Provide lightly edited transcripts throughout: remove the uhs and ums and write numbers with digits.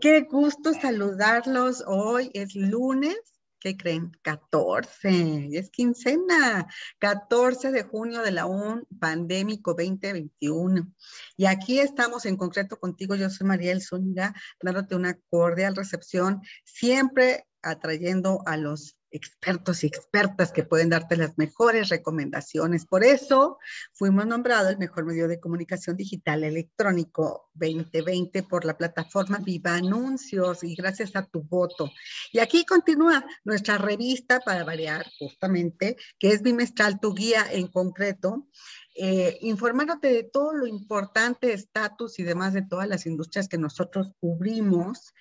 Qué gusto saludarlos. Hoy es lunes. ¿Qué creen? 14, es quincena, 14 de junio de la UN pandémico 2021. Y aquí estamos en concreto contigo, yo soy Mariel Zúñiga, dándote una cordial recepción, siempre atrayendo a los expertos y expertas que pueden darte las mejores recomendaciones. Por eso fuimos nombrados el mejor medio de comunicación digital electrónico 2020 por la plataforma Viva Anuncios y gracias a tu voto. Y aquí continúa nuestra revista para variar justamente, que es bimestral, tu guía en concreto, informándote de todo lo importante, estatus y demás de todas las industrias que nosotros cubrimos,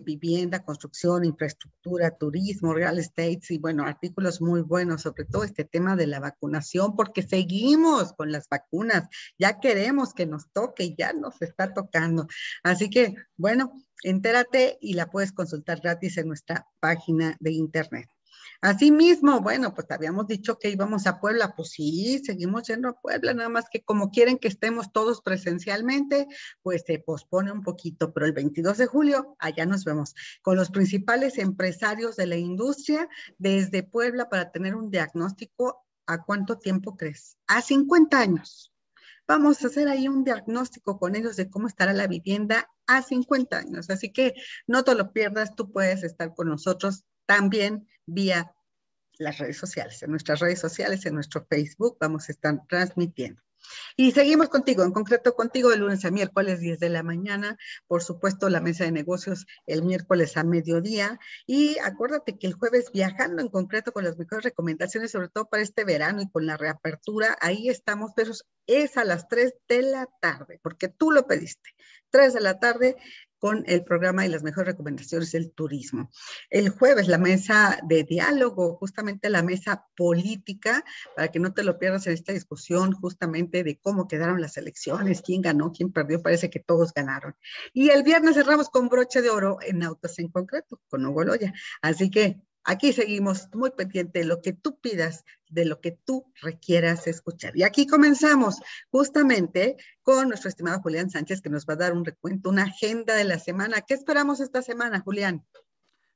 vivienda, construcción, infraestructura, turismo, real estate y bueno, artículos muy buenos, sobre todo este tema de la vacunación, porque seguimos con las vacunas, ya queremos que nos toque, ya nos está tocando. Así que, bueno, entérate y la puedes consultar gratis en nuestra página de internet. Asimismo, bueno, pues habíamos dicho que íbamos a Puebla, pues sí, seguimos yendo a Puebla, nada más que como quieren que estemos todos presencialmente, pues se pospone un poquito, pero el 22 de julio allá nos vemos con los principales empresarios de la industria desde Puebla para tener un diagnóstico. ¿A cuánto tiempo crees? A 50 años. Vamos a hacer ahí un diagnóstico con ellos de cómo estará la vivienda a 50 años. Así que no te lo pierdas, tú puedes estar con nosotros también vía las redes sociales, en nuestras redes sociales, en nuestro Facebook, vamos a estar transmitiendo. Y seguimos contigo, en concreto contigo de lunes a miércoles 10 de la mañana, por supuesto la mesa de negocios el miércoles a mediodía y acuérdate que el jueves viajando en concreto con las mejores recomendaciones, sobre todo para este verano y con la reapertura, ahí estamos, pero es a las 3 de la tarde, porque tú lo pediste, 3 de la tarde con el programa y las mejores recomendaciones del turismo. El jueves la mesa de diálogo, justamente la mesa política, para que no te lo pierdas en esta discusión justamente de cómo quedaron las elecciones, quién ganó, quién perdió, parece que todos ganaron. Y el viernes cerramos con broche de oro en autos en concreto, con Hugo Loya. Así que aquí seguimos muy pendiente de lo que tú pidas, de lo que tú requieras escuchar. Y aquí comenzamos justamente con nuestro estimado Julián Sánchez, que nos va a dar un recuento, una agenda de la semana. ¿Qué esperamos esta semana, Julián?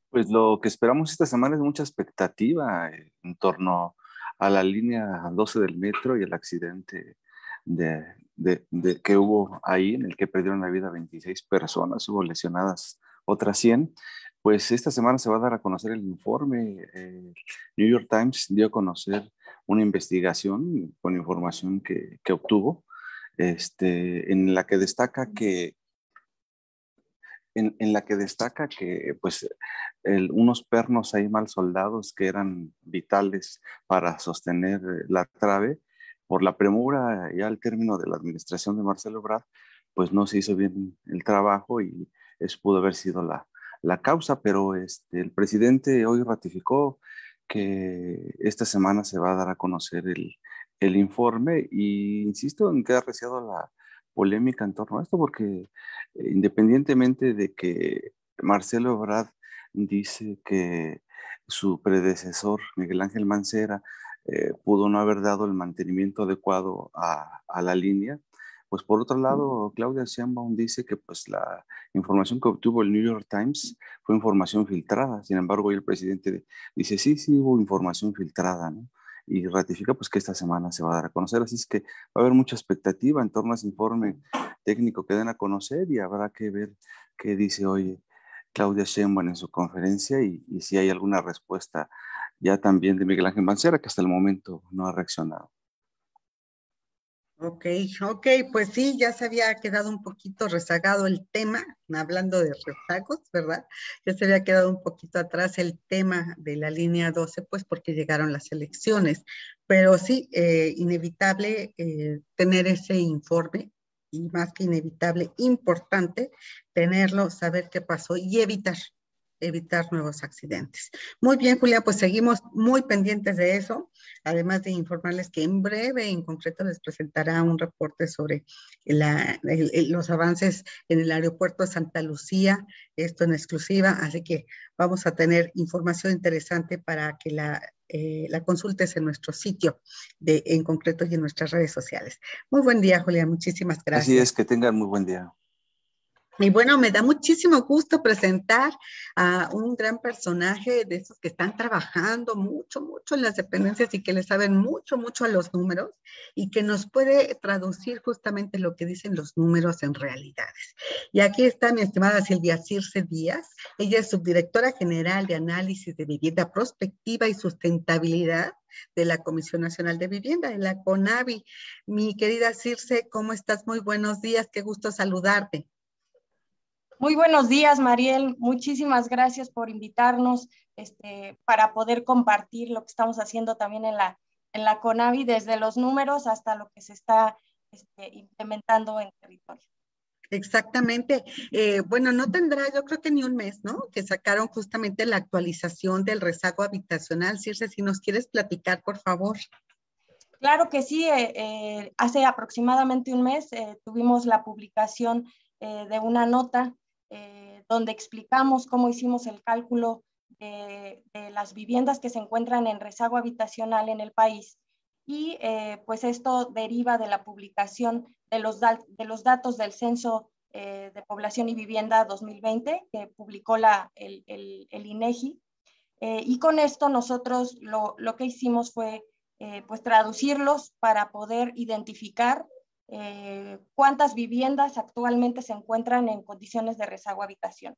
Pues lo que esperamos esta semana es mucha expectativa en torno a la línea 12 del metro y el accidente de, que hubo ahí, en el que perdieron la vida 26 personas, hubo lesionadas otras 100. Pues esta semana se va a dar a conocer el informe. New York Times dio a conocer una investigación con información que obtuvo, en la que destaca que pues unos pernos ahí mal soldados que eran vitales para sostener la trave, por la premura ya al término de la administración de Marcelo Ebrard, pues no se hizo bien el trabajo y eso pudo haber sido la causa, pero el presidente hoy ratificó que esta semana se va a dar a conocer el informe y insisto en que ha arreciado la polémica en torno a esto porque independientemente de que Marcelo Ebrard dice que su predecesor, Miguel Ángel Mancera, pudo no haber dado el mantenimiento adecuado a la línea, pues por otro lado, Claudia Sheinbaum dice que pues la información que obtuvo el New York Times fue información filtrada. Sin embargo, hoy el presidente dice, sí, sí hubo información filtrada, ¿no? Y ratifica pues que esta semana se va a dar a conocer. Así es que va a haber mucha expectativa en torno a ese informe técnico que den a conocer y habrá que ver qué dice hoy Claudia Sheinbaum en su conferencia y si hay alguna respuesta ya también de Miguel Ángel Mancera, que hasta el momento no ha reaccionado. Ok, ok, pues sí, ya se había quedado un poquito rezagado el tema, hablando de rezagos, ¿verdad? Ya se había quedado un poquito atrás el tema de la línea 12, pues porque llegaron las elecciones, pero sí, inevitable tener ese informe y más que inevitable, importante tenerlo, saber qué pasó y evitar nuevos accidentes. Muy bien, Julia, pues seguimos muy pendientes de eso, además de informarles que en breve, en concreto, les presentará un reporte sobre los avances en el aeropuerto de Santa Lucía, esto en exclusiva, así que vamos a tener información interesante para que la consultes en nuestro sitio, en concreto y en nuestras redes sociales. Muy buen día, Julia, muchísimas Así es, gracias. que tengan muy buen día. Y bueno, me da muchísimo gusto presentar a un gran personaje de esos que están trabajando mucho, mucho en las dependencias y que le saben mucho, mucho a los números y que nos puede traducir justamente lo que dicen los números en realidades. Y aquí está mi estimada Silvia Circe Díaz. Ella es subdirectora general de análisis de vivienda prospectiva y sustentabilidad de la Comisión Nacional de Vivienda, de la CONAVI. Mi querida Circe, ¿cómo estás? Muy buenos días, qué gusto saludarte. Muy buenos días, Mariel. Muchísimas gracias por invitarnos para poder compartir lo que estamos haciendo también en la CONAVI, desde los números hasta lo que se está implementando en territorio. Exactamente. Bueno, no tendrá, yo creo que ni un mes, ¿no? Que sacaron justamente la actualización del rezago habitacional. Circe, si nos quieres platicar, por favor. Claro que sí. Hace aproximadamente un mes tuvimos la publicación de una nota donde explicamos cómo hicimos el cálculo de las viviendas que se encuentran en rezago habitacional en el país. Y pues esto deriva de la publicación de los datos del Censo de Población y Vivienda 2020 que publicó el INEGI. Y con esto nosotros lo que hicimos fue pues traducirlos para poder identificar cuántas viviendas actualmente se encuentran en condiciones de rezago habitacional.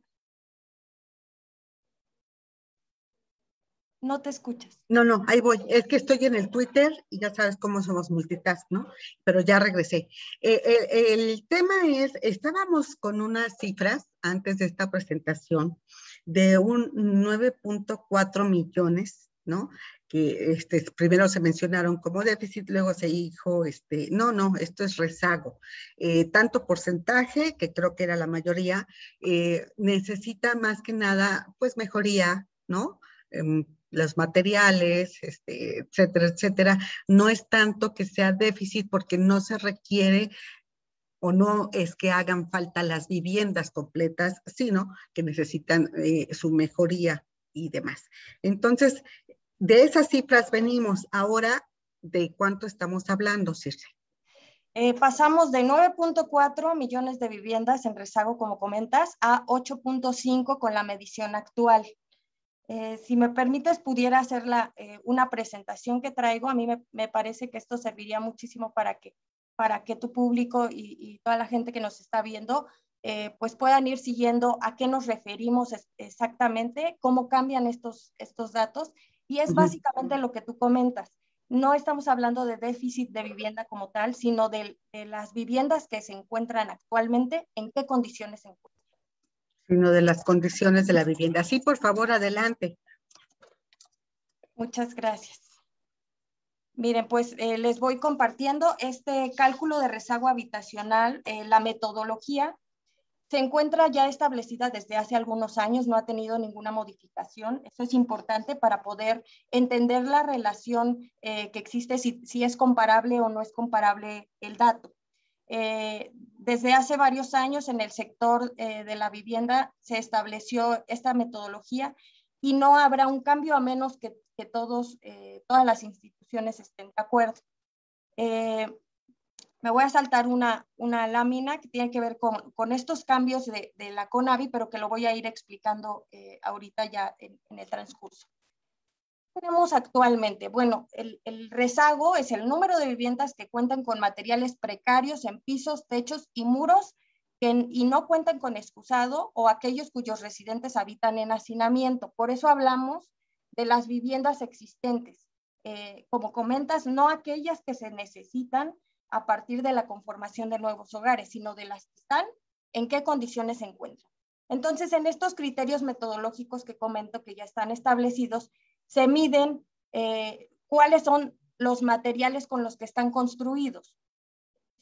No te escuchas. No, ahí voy. Es que estoy en el Twitter y ya sabes cómo somos multitask, ¿no? Pero ya regresé. El tema es, estábamos con unas cifras antes de esta presentación de un 9.4 millones, ¿no? Que primero se mencionaron como déficit, luego se dijo, no, esto es rezago. Tanto porcentaje, que creo que era la mayoría, necesita más que nada, pues mejoría, ¿no? Los materiales, etcétera, etcétera. No es tanto que sea déficit porque no se requiere o no es que hagan falta las viviendas completas, sino que necesitan su mejoría y demás. Entonces, de esas cifras venimos. Ahora, ¿de cuánto estamos hablando, Circe? Pasamos de 9.4 millones de viviendas en rezago, como comentas, a 8.5 con la medición actual. Si me permites, pudiera hacer una presentación que traigo. A mí me parece que esto serviría muchísimo para que tu público y toda la gente que nos está viendo pues puedan ir siguiendo a qué nos referimos exactamente, cómo cambian estos datos. Y es básicamente lo que tú comentas. No estamos hablando de déficit de vivienda como tal, sino de las viviendas que se encuentran actualmente, en qué condiciones se encuentran. Sino de las condiciones de la vivienda. Sí, por favor, adelante. Muchas gracias. Miren, pues les voy compartiendo este cálculo de rezago habitacional. La metodología se encuentra ya establecida desde hace algunos años, no ha tenido ninguna modificación. Eso es importante para poder entender la relación que existe, si es comparable o no es comparable el dato. Desde hace varios años en el sector de la vivienda se estableció esta metodología y no habrá un cambio a menos que todas las instituciones estén de acuerdo. Me voy a saltar una lámina que tiene que ver con estos cambios de la CONAVI, pero que lo voy a ir explicando ahorita ya en el transcurso. Tenemos actualmente? Bueno, el rezago es el número de viviendas que cuentan con materiales precarios en pisos, techos y muros y no cuentan con excusado o aquellos cuyos residentes habitan en hacinamiento. Por eso hablamos de las viviendas existentes. Como comentas, no aquellas que se necesitan a partir de la conformación de nuevos hogares, sino de las que están, en qué condiciones se encuentran. Entonces, en estos criterios metodológicos que comento que ya están establecidos, se miden cuáles son los materiales con los que están construidos,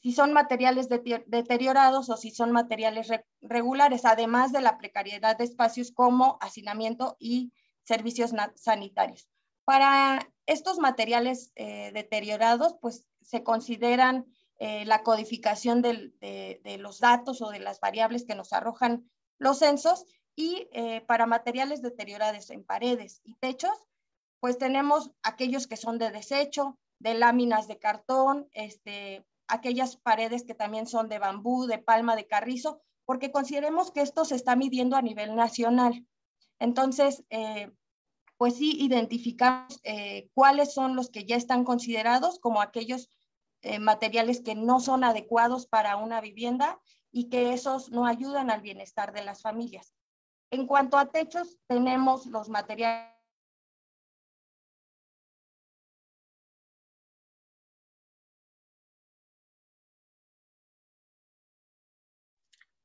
si son materiales deteriorados o si son materiales regulares, además de la precariedad de espacios como hacinamiento y servicios sanitarios. Para estos materiales deteriorados, pues se consideran la codificación de los datos o de las variables que nos arrojan los censos, y para materiales deteriorados en paredes y techos, pues tenemos aquellos que son de desecho, de láminas de cartón, aquellas paredes que también son de bambú, de palma, de carrizo, porque consideremos que esto se está midiendo a nivel nacional. Entonces, pues sí, identificamos cuáles son los que ya están considerados como aquellos materiales que no son adecuados para una vivienda y que esos no ayudan al bienestar de las familias. En cuanto a techos, tenemos los materiales.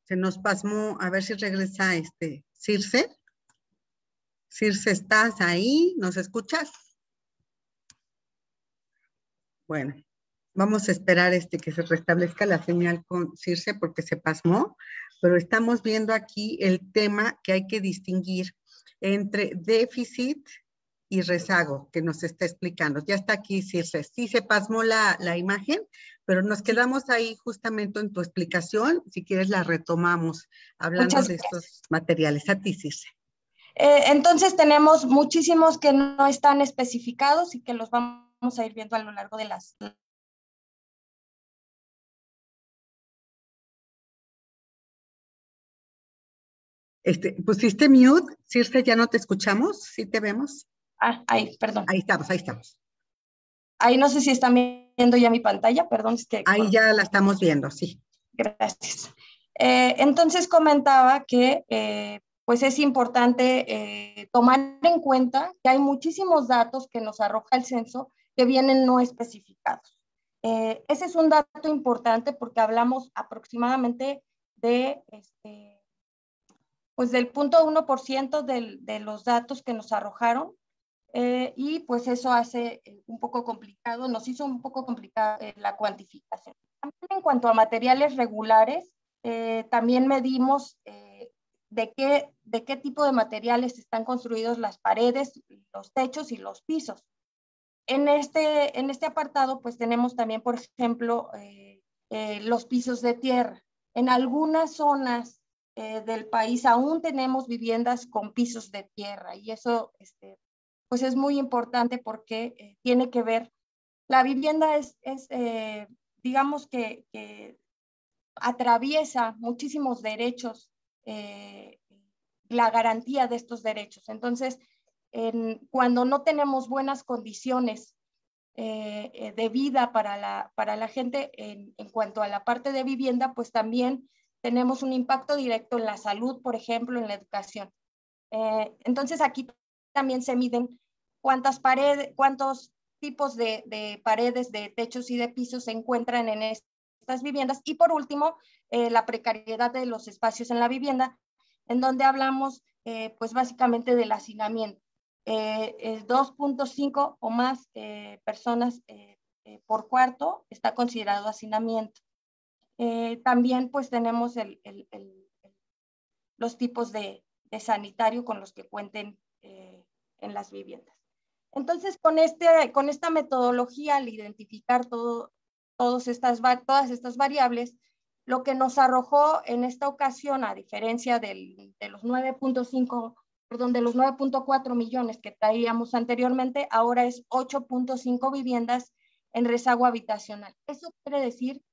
Se nos pasmó, a ver si regresa Circe. Circe, ¿estás ahí? ¿Nos escuchas? Bueno, vamos a esperar que se restablezca la señal con Circe porque se pasmó, pero estamos viendo aquí el tema que hay que distinguir entre déficit y rezago, que nos está explicando. Ya está aquí Circe. Sí se pasmó la imagen, pero nos quedamos ahí justamente en tu explicación. Si quieres la retomamos hablando de estos materiales. A ti, Circe. Entonces tenemos muchísimos que no están especificados y que los vamos a ir viendo a lo largo de las... ¿Pusiste mute? Circe, ¿ya no te escuchamos? ¿Sí te vemos? Ah, ahí, perdón. Ahí estamos, ahí estamos. Ahí no sé si están viendo ya mi pantalla, perdón. Es que, ahí ya la estamos viendo, sí. Gracias. Entonces comentaba que pues es importante tomar en cuenta que hay muchísimos datos que nos arroja el censo que vienen no especificados. Ese es un dato importante porque hablamos aproximadamente de pues del 0.1% de los datos que nos arrojaron y pues eso hace un poco complicado, nos hizo un poco complicada la cuantificación. También en cuanto a materiales regulares, también medimos de qué tipo de materiales están construidos las paredes, los techos y los pisos. En este apartado, pues tenemos también, por ejemplo, los pisos de tierra. En algunas zonas del país aún tenemos viviendas con pisos de tierra y eso pues es muy importante porque tiene que ver, la vivienda digamos que atraviesa muchísimos derechos, la garantía de estos derechos. Entonces, cuando no tenemos buenas condiciones de vida para la gente en cuanto a la parte de vivienda, pues también tenemos un impacto directo en la salud, por ejemplo, en la educación. Entonces, aquí también se miden cuántos tipos de paredes, de techos y de pisos se encuentran en estas viviendas. Y por último, la precariedad de los espacios en la vivienda, en donde hablamos pues básicamente del hacinamiento. 2.5 o más personas por cuarto está considerado hacinamiento. También pues tenemos los tipos de sanitario con los que cuenten en las viviendas. Entonces, con esta metodología, al identificar todas estas variables, lo que nos arrojó en esta ocasión, a diferencia de los 9.4 millones que traíamos anteriormente, ahora es 8.5 viviendas en rezago habitacional. Eso quiere decir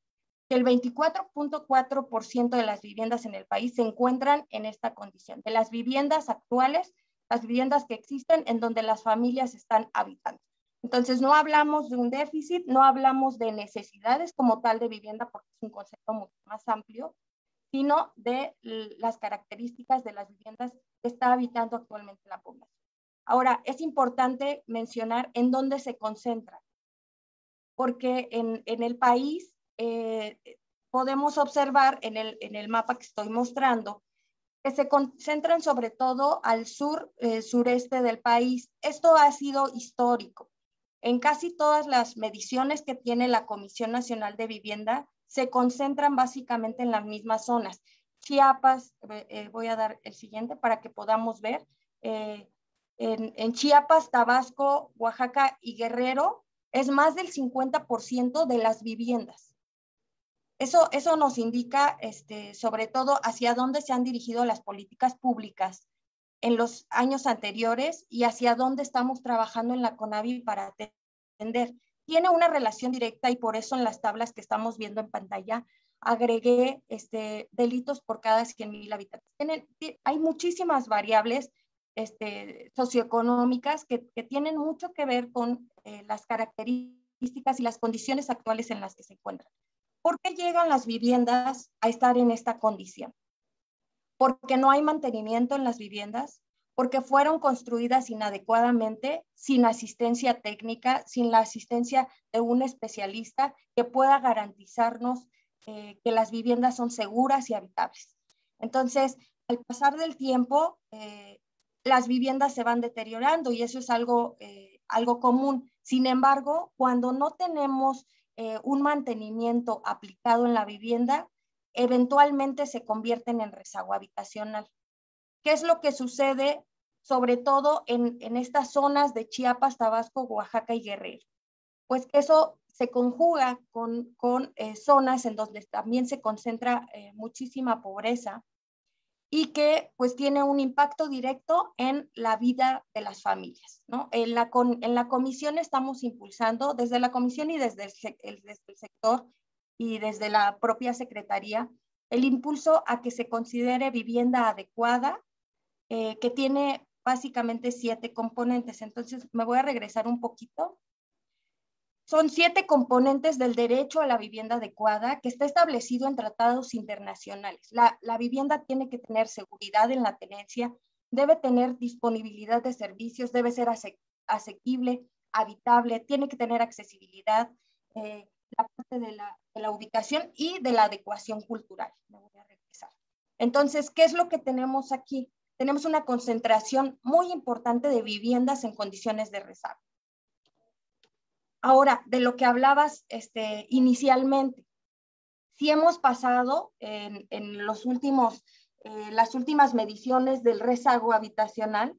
que el 24.4% de las viviendas en el país se encuentran en esta condición. De las viviendas actuales, las viviendas que existen en donde las familias están habitando. Entonces, no hablamos de un déficit, no hablamos de necesidades como tal de vivienda, porque es un concepto mucho más amplio, sino de las características de las viviendas que está habitando actualmente la población. Ahora, es importante mencionar en dónde se concentran, porque en el país podemos observar en el mapa que estoy mostrando que se concentran sobre todo al sureste del país. Esto ha sido histórico. En casi todas las mediciones que tiene la Comisión Nacional de Vivienda se concentran básicamente en las mismas zonas. Chiapas, voy a dar el siguiente para que podamos ver, en Chiapas, Tabasco, Oaxaca y Guerrero es más del 50% de las viviendas. Eso nos indica sobre todo hacia dónde se han dirigido las políticas públicas en los años anteriores y hacia dónde estamos trabajando en la CONAVI para atender. Tiene una relación directa y por eso en las tablas que estamos viendo en pantalla agregué delitos por cada 100,000 habitantes. Hay muchísimas variables socioeconómicas que tienen mucho que ver con las características y las condiciones actuales en las que se encuentran. ¿Por qué llegan las viviendas a estar en esta condición? Porque no hay mantenimiento en las viviendas, porque fueron construidas inadecuadamente, sin asistencia técnica, sin la asistencia de un especialista que pueda garantizarnos que las viviendas son seguras y habitables. Entonces, al pasar del tiempo, las viviendas se van deteriorando y eso es algo común. Sin embargo, cuando no tenemos un mantenimiento aplicado en la vivienda, eventualmente se convierten en rezago habitacional. ¿Qué es lo que sucede sobre todo en estas zonas de Chiapas, Tabasco, Oaxaca y Guerrero? Pues que eso se conjuga con zonas en donde también se concentra muchísima pobreza y que pues tiene un impacto directo en la vida de las familias, ¿no? En la comisión estamos impulsando, desde la comisión y desde el sector y desde la propia secretaría, el impulso a que se considere vivienda adecuada, que tiene básicamente 7 componentes. Entonces me voy a regresar un poquito. Son 7 componentes del derecho a la vivienda adecuada que está establecido en tratados internacionales. La vivienda tiene que tener seguridad en la tenencia, debe tener disponibilidad de servicios, debe ser asequible, habitable, tiene que tener accesibilidad, la parte de la ubicación y de la adecuación cultural. Me voy a regresar. Entonces, ¿qué es lo que tenemos aquí? Tenemos una concentración muy importante de viviendas en condiciones de rezago. Ahora, de lo que hablabas inicialmente, sí hemos pasado en las últimas mediciones del rezago habitacional,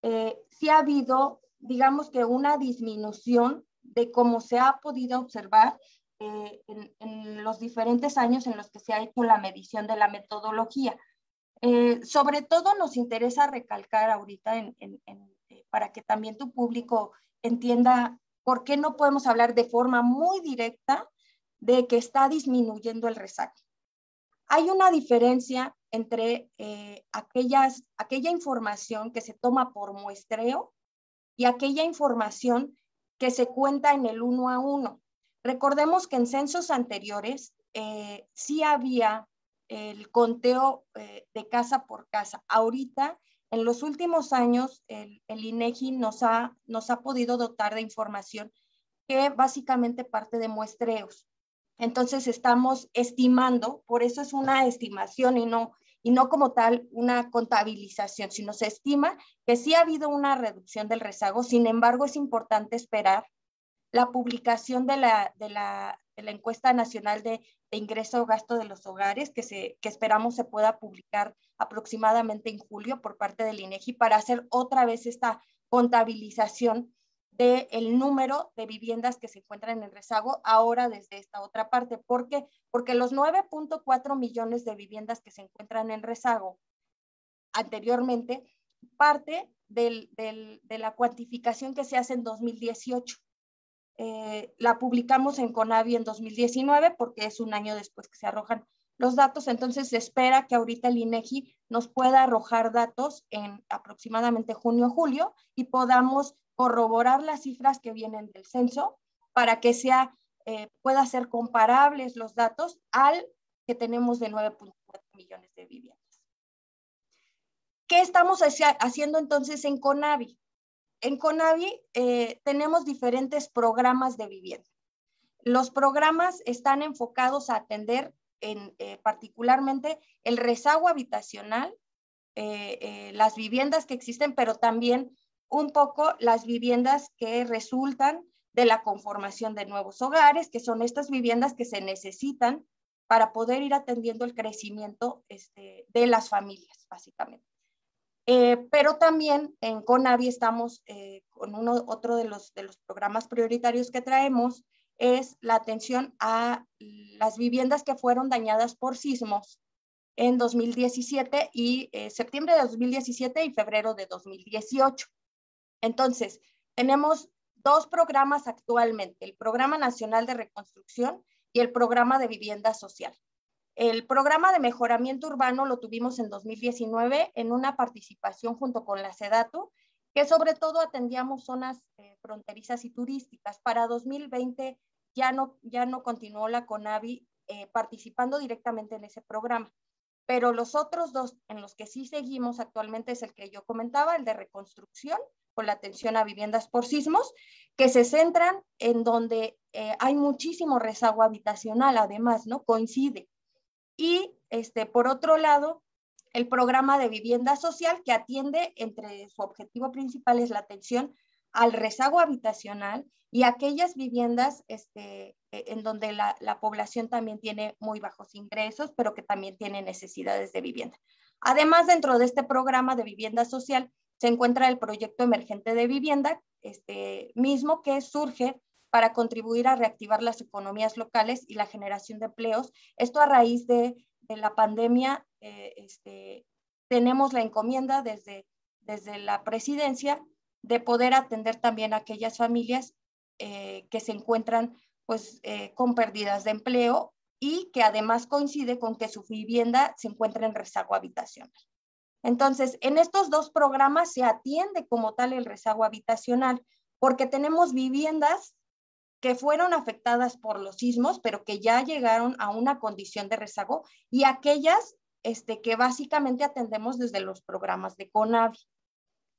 sí ha habido, digamos que una disminución de cómo se ha podido observar en los diferentes años en los que se ha hecho la medición de la metodología. Sobre todo nos interesa recalcar ahorita para que también tu público entienda por qué no podemos hablar de forma muy directa de que está disminuyendo el rezago. Hay una diferencia entre aquella información que se toma por muestreo y aquella información que se cuenta en el 1 a 1. Recordemos que en censos anteriores sí había el conteo de casa por casa. Ahorita, en los últimos años, el INEGI nos ha podido dotar de información que básicamente parte de muestreos. Entonces estamos estimando, por eso es una estimación y no como tal una contabilización, sino se estima que sí ha habido una reducción del rezago. Sin embargo, es importante esperar la publicación de la encuesta nacional de ingreso o gasto de los hogares, que esperamos se pueda publicar aproximadamente en julio por parte del INEGI para hacer otra vez esta contabilización del número de viviendas que se encuentran en rezago ahora desde esta otra parte. ¿Por qué? Porque los 9.4 millones de viviendas que se encuentran en rezago anteriormente parte de la cuantificación que se hace en 2018. La publicamos en CONAVI en 2019 porque es un año después que se arrojan los datos. Entonces se espera que ahorita el INEGI nos pueda arrojar datos en aproximadamente junio o julio y podamos corroborar las cifras que vienen del censo para que pueda ser comparables los datos al que tenemos de 9.4 millones de viviendas. ¿Qué estamos haciendo entonces en CONAVI? En CONAVI tenemos diferentes programas de vivienda. Los programas están enfocados a atender particularmente el rezago habitacional, las viviendas que existen, pero también un poco las viviendas que resultan de la conformación de nuevos hogares, que son estas viviendas que se necesitan para poder ir atendiendo el crecimiento de las familias, básicamente. Pero también en CONAVI estamos con otro de los programas prioritarios que traemos, es la atención a las viviendas que fueron dañadas por sismos en 2017 y septiembre de 2017 y febrero de 2018. Entonces, tenemos 2 programas actualmente, el Programa Nacional de Reconstrucción y el Programa de Vivienda Social. El programa de mejoramiento urbano lo tuvimos en 2019 en una participación junto con la SEDATU, que sobre todo atendíamos zonas fronterizas y turísticas. Para 2020 ya no continuó la CONAVI participando directamente en ese programa. Pero los otros dos en los que sí seguimos actualmente es el que yo comentaba, el de reconstrucción, con la atención a viviendas por sismos, que se centran en donde hay muchísimo rezago habitacional, además, ¿no? Coincide. Y por otro lado, el programa de vivienda social, que atiende, entre su objetivo principal es la atención al rezago habitacional y aquellas viviendas en donde la población también tiene muy bajos ingresos, pero que también tiene necesidades de vivienda. Además, dentro de este programa de vivienda social se encuentra el proyecto emergente de vivienda, mismo que surge para contribuir a reactivar las economías locales y la generación de empleos. Esto a raíz de la pandemia, tenemos la encomienda desde la presidencia de poder atender también a aquellas familias que se encuentran pues, con pérdidas de empleo y que además coincide con que su vivienda se encuentra en rezago habitacional. Entonces, en estos dos programas se atiende como tal el rezago habitacional, porque tenemos viviendas que fueron afectadas por los sismos, pero que ya llegaron a una condición de rezago, y aquellas que básicamente atendemos desde los programas de CONAVI.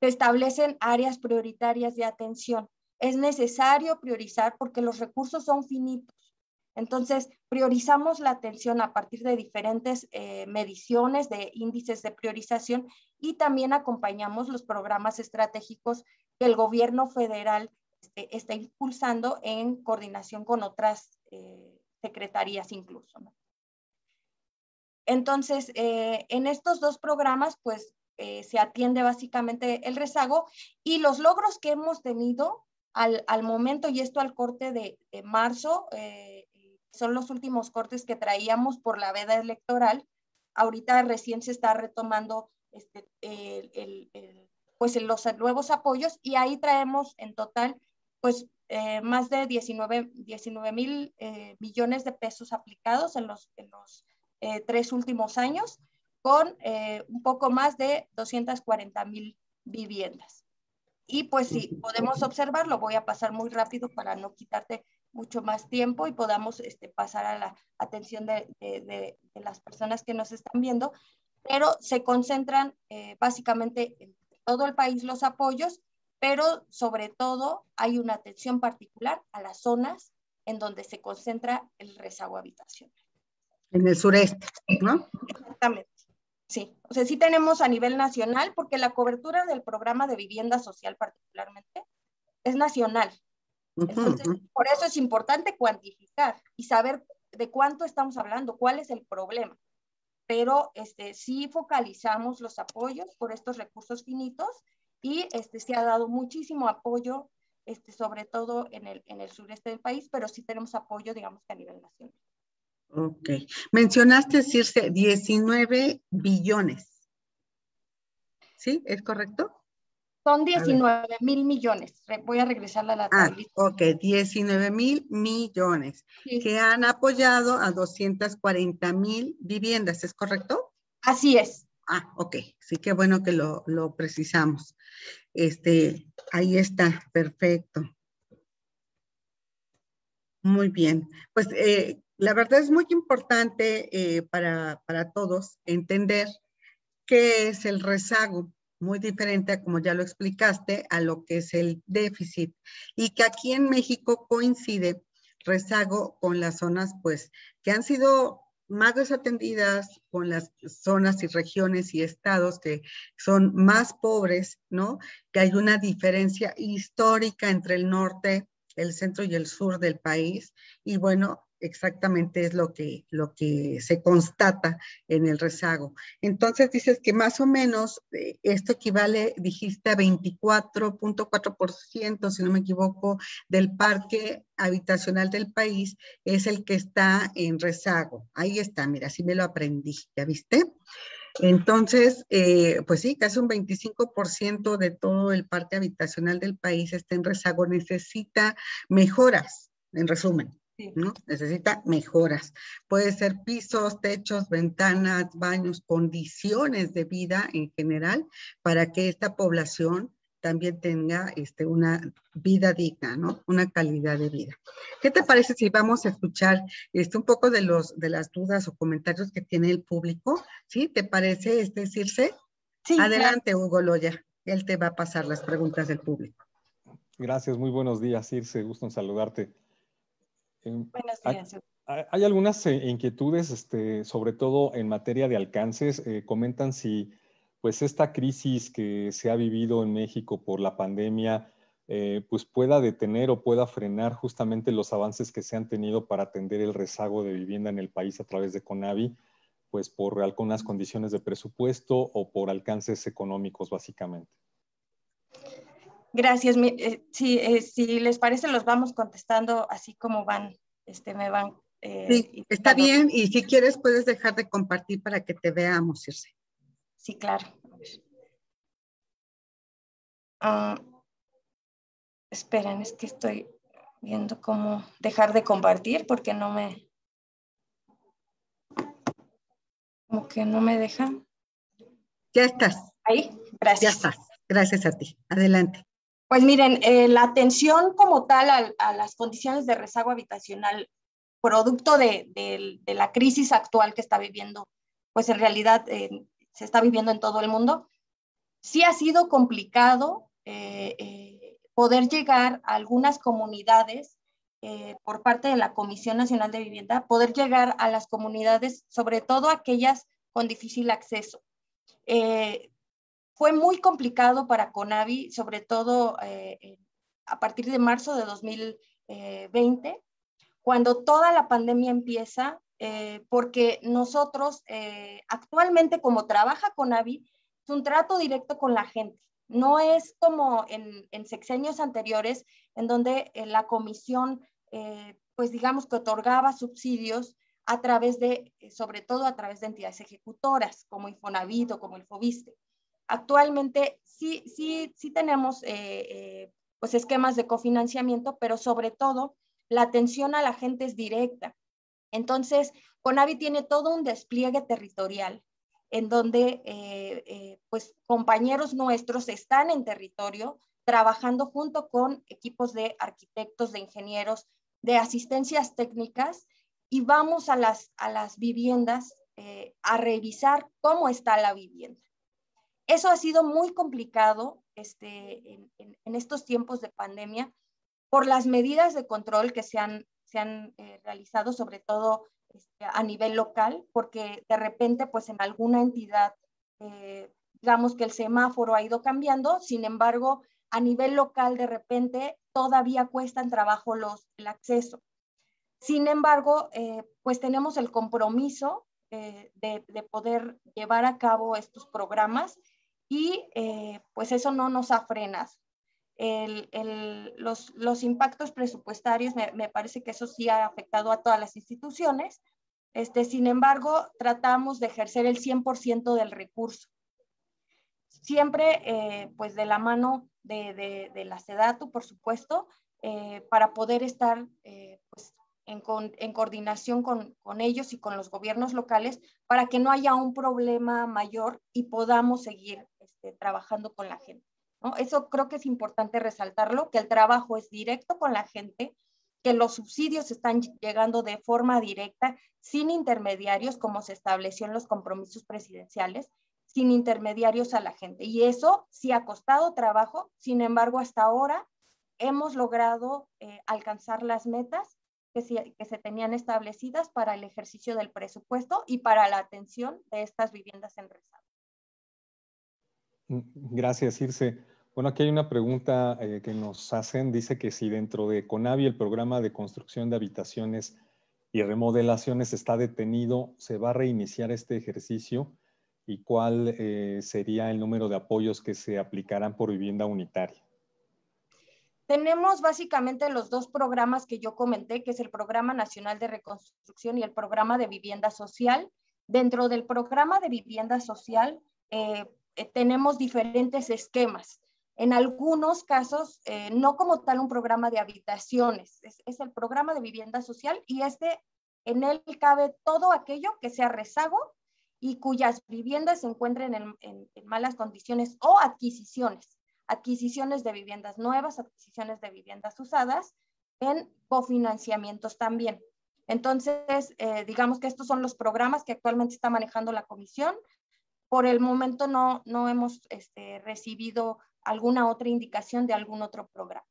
Se establecen áreas prioritarias de atención. Es necesario priorizar porque los recursos son finitos. Entonces, priorizamos la atención a partir de diferentes mediciones de índices de priorización y también acompañamos los programas estratégicos que el gobierno federal está impulsando en coordinación con otras secretarías incluso, ¿no? Entonces, en estos dos programas, pues, se atiende básicamente el rezago y los logros que hemos tenido al momento, y esto al corte de marzo, son los últimos cortes que traíamos por la veda electoral. Ahorita recién se está retomando pues los nuevos apoyos y ahí traemos en total pues más de 19,000 millones de pesos aplicados en los 3 últimos años, con un poco más de 240,000 viviendas. Y pues si podemos observar, lo voy a pasar muy rápido para no quitarte mucho más tiempo y podamos pasar a la atención de las personas que nos están viendo, pero se concentran básicamente en todo el país los apoyos, pero sobre todo hay una atención particular a las zonas en donde se concentra el rezago habitacional. En el sureste, ¿no? Exactamente. Sí, o sea, sí tenemos a nivel nacional, porque la cobertura del programa de vivienda social particularmente es nacional. Entonces, por eso es importante cuantificar y saber de cuánto estamos hablando, cuál es el problema. Pero sí focalizamos los apoyos por estos recursos finitos y se ha dado muchísimo apoyo, sobre todo en el sureste del país, pero sí tenemos apoyo, digamos, que a nivel nacional. Ok. Mencionaste, Circe, 19 billones. ¿Sí? ¿Es correcto? Son 19,000 millones. Voy a regresar a la tablita. Ok, 19,000 millones sí, que han apoyado a 240,000 viviendas, ¿es correcto? Así es. Ok, sí, qué bueno que lo precisamos. Ahí está, perfecto. Muy bien, pues la verdad es muy importante para todos entender qué es el rezago, muy diferente, como ya lo explicaste, a lo que es el déficit, y que aquí en México coincide rezago con las zonas, pues, que han sido más desatendidas, con las zonas y regiones y estados que son más pobres, ¿no? Que hay una diferencia histórica entre el norte, el centro y el sur del país, y bueno, exactamente es lo que se constata en el rezago. Entonces dices que más o menos esto equivale, dijiste, a 24.4%, si no me equivoco, del parque habitacional del país es el que está en rezago. Ahí está, mira, así me lo aprendí, ¿ya viste? Entonces, pues sí, casi un 25% de todo el parque habitacional del país está en rezago, necesita mejoras, en resumen, Sí. ¿no? Necesita mejoras. Puede ser pisos, techos, ventanas, baños, condiciones de vida en general para que esta población también tenga una vida digna, ¿no? Una calidad de vida. ¿Qué te parece si vamos a escuchar un poco de las dudas o comentarios que tiene el público? ¿Sí? ¿Te parece, Circe? Sí, Adelante, claro. Hugo Loya. Él te va a pasar las preguntas del público. Gracias, muy buenos días, Circe, gusto en saludarte. Buenos días. Hay algunas inquietudes, sobre todo en materia de alcances. Comentan si pues esta crisis que se ha vivido en México por la pandemia pues pueda detener o pueda frenar justamente los avances que se han tenido para atender el rezago de vivienda en el país a través de CONAVI, pues por algunas condiciones de presupuesto o por alcances económicos básicamente. Gracias. Si les parece, los vamos contestando así como van, me van. Sí, está bien, y si quieres puedes dejar de compartir para que te veamos, Circe. Sí, claro. Esperen, es que estoy viendo cómo dejar de compartir porque como que no me dejan. Ya estás. Ahí, gracias. Ya estás. Gracias a ti. Adelante. Pues miren, la atención como tal a las condiciones de rezago habitacional producto de la crisis actual que está viviendo, pues en realidad se está viviendo en todo el mundo, sí ha sido complicado poder llegar a algunas comunidades por parte de la Comisión Nacional de Vivienda, poder llegar a las comunidades, sobre todo aquellas con difícil acceso. Fue muy complicado para CONAVI, sobre todo a partir de marzo de 2020, cuando toda la pandemia empieza, porque nosotros actualmente como trabaja CONAVI, es un trato directo con la gente. No es como en sexenios anteriores, en donde la comisión, pues digamos que otorgaba subsidios a través de, sobre todo a través de entidades ejecutoras, como Infonavit o como el Fobiste. Actualmente sí tenemos pues esquemas de cofinanciamiento, pero sobre todo la atención a la gente es directa. Entonces, CONAVI tiene todo un despliegue territorial en donde pues compañeros nuestros están en territorio trabajando junto con equipos de arquitectos, de ingenieros, de asistencias técnicas y vamos a las viviendas a revisar cómo está la vivienda. Eso ha sido muy complicado en estos tiempos de pandemia por las medidas de control que se han realizado, sobre todo a nivel local, porque de repente, pues en alguna entidad, digamos que el semáforo ha ido cambiando, sin embargo, a nivel local, de repente, todavía cuestan trabajo el acceso. Sin embargo, pues tenemos el compromiso de poder llevar a cabo estos programas y pues eso no nos ha frenado. Los impactos presupuestarios, me parece que eso sí ha afectado a todas las instituciones. Sin embargo, tratamos de ejercer el 100% del recurso. Siempre, pues de la mano de la SEDATU, por supuesto, para poder estar pues, en coordinación con ellos y con los gobiernos locales para que no haya un problema mayor y podamos seguir trabajando con la gente, ¿no? Eso creo que es importante resaltarlo, que el trabajo es directo con la gente, que los subsidios están llegando de forma directa, sin intermediarios, como se estableció en los compromisos presidenciales, sin intermediarios a la gente. Y eso sí ha costado trabajo, sin embargo, hasta ahora hemos logrado alcanzar las metas que se tenían establecidas para el ejercicio del presupuesto y para la atención de estas viviendas en rezago. Gracias, Circe. Bueno, aquí hay una pregunta que nos hacen. Dice que si dentro de CONAVI el programa de construcción de habitaciones y remodelaciones está detenido, ¿se va a reiniciar este ejercicio? ¿Y cuál sería el número de apoyos que se aplicarán por vivienda unitaria? Tenemos básicamente los dos programas que yo comenté, que es el Programa Nacional de Reconstrucción y el Programa de Vivienda Social. Dentro del Programa de Vivienda Social tenemos diferentes esquemas. En algunos casos, no como tal un programa de habitaciones, es el programa de vivienda social, y en él cabe todo aquello que sea rezago y cuyas viviendas se encuentren en malas condiciones, o adquisiciones de viviendas nuevas, adquisiciones de viviendas usadas, en cofinanciamientos también. Entonces, digamos que estos son los programas que actualmente está manejando la comisión. Por el momento no hemos recibido alguna otra indicación de algún otro programa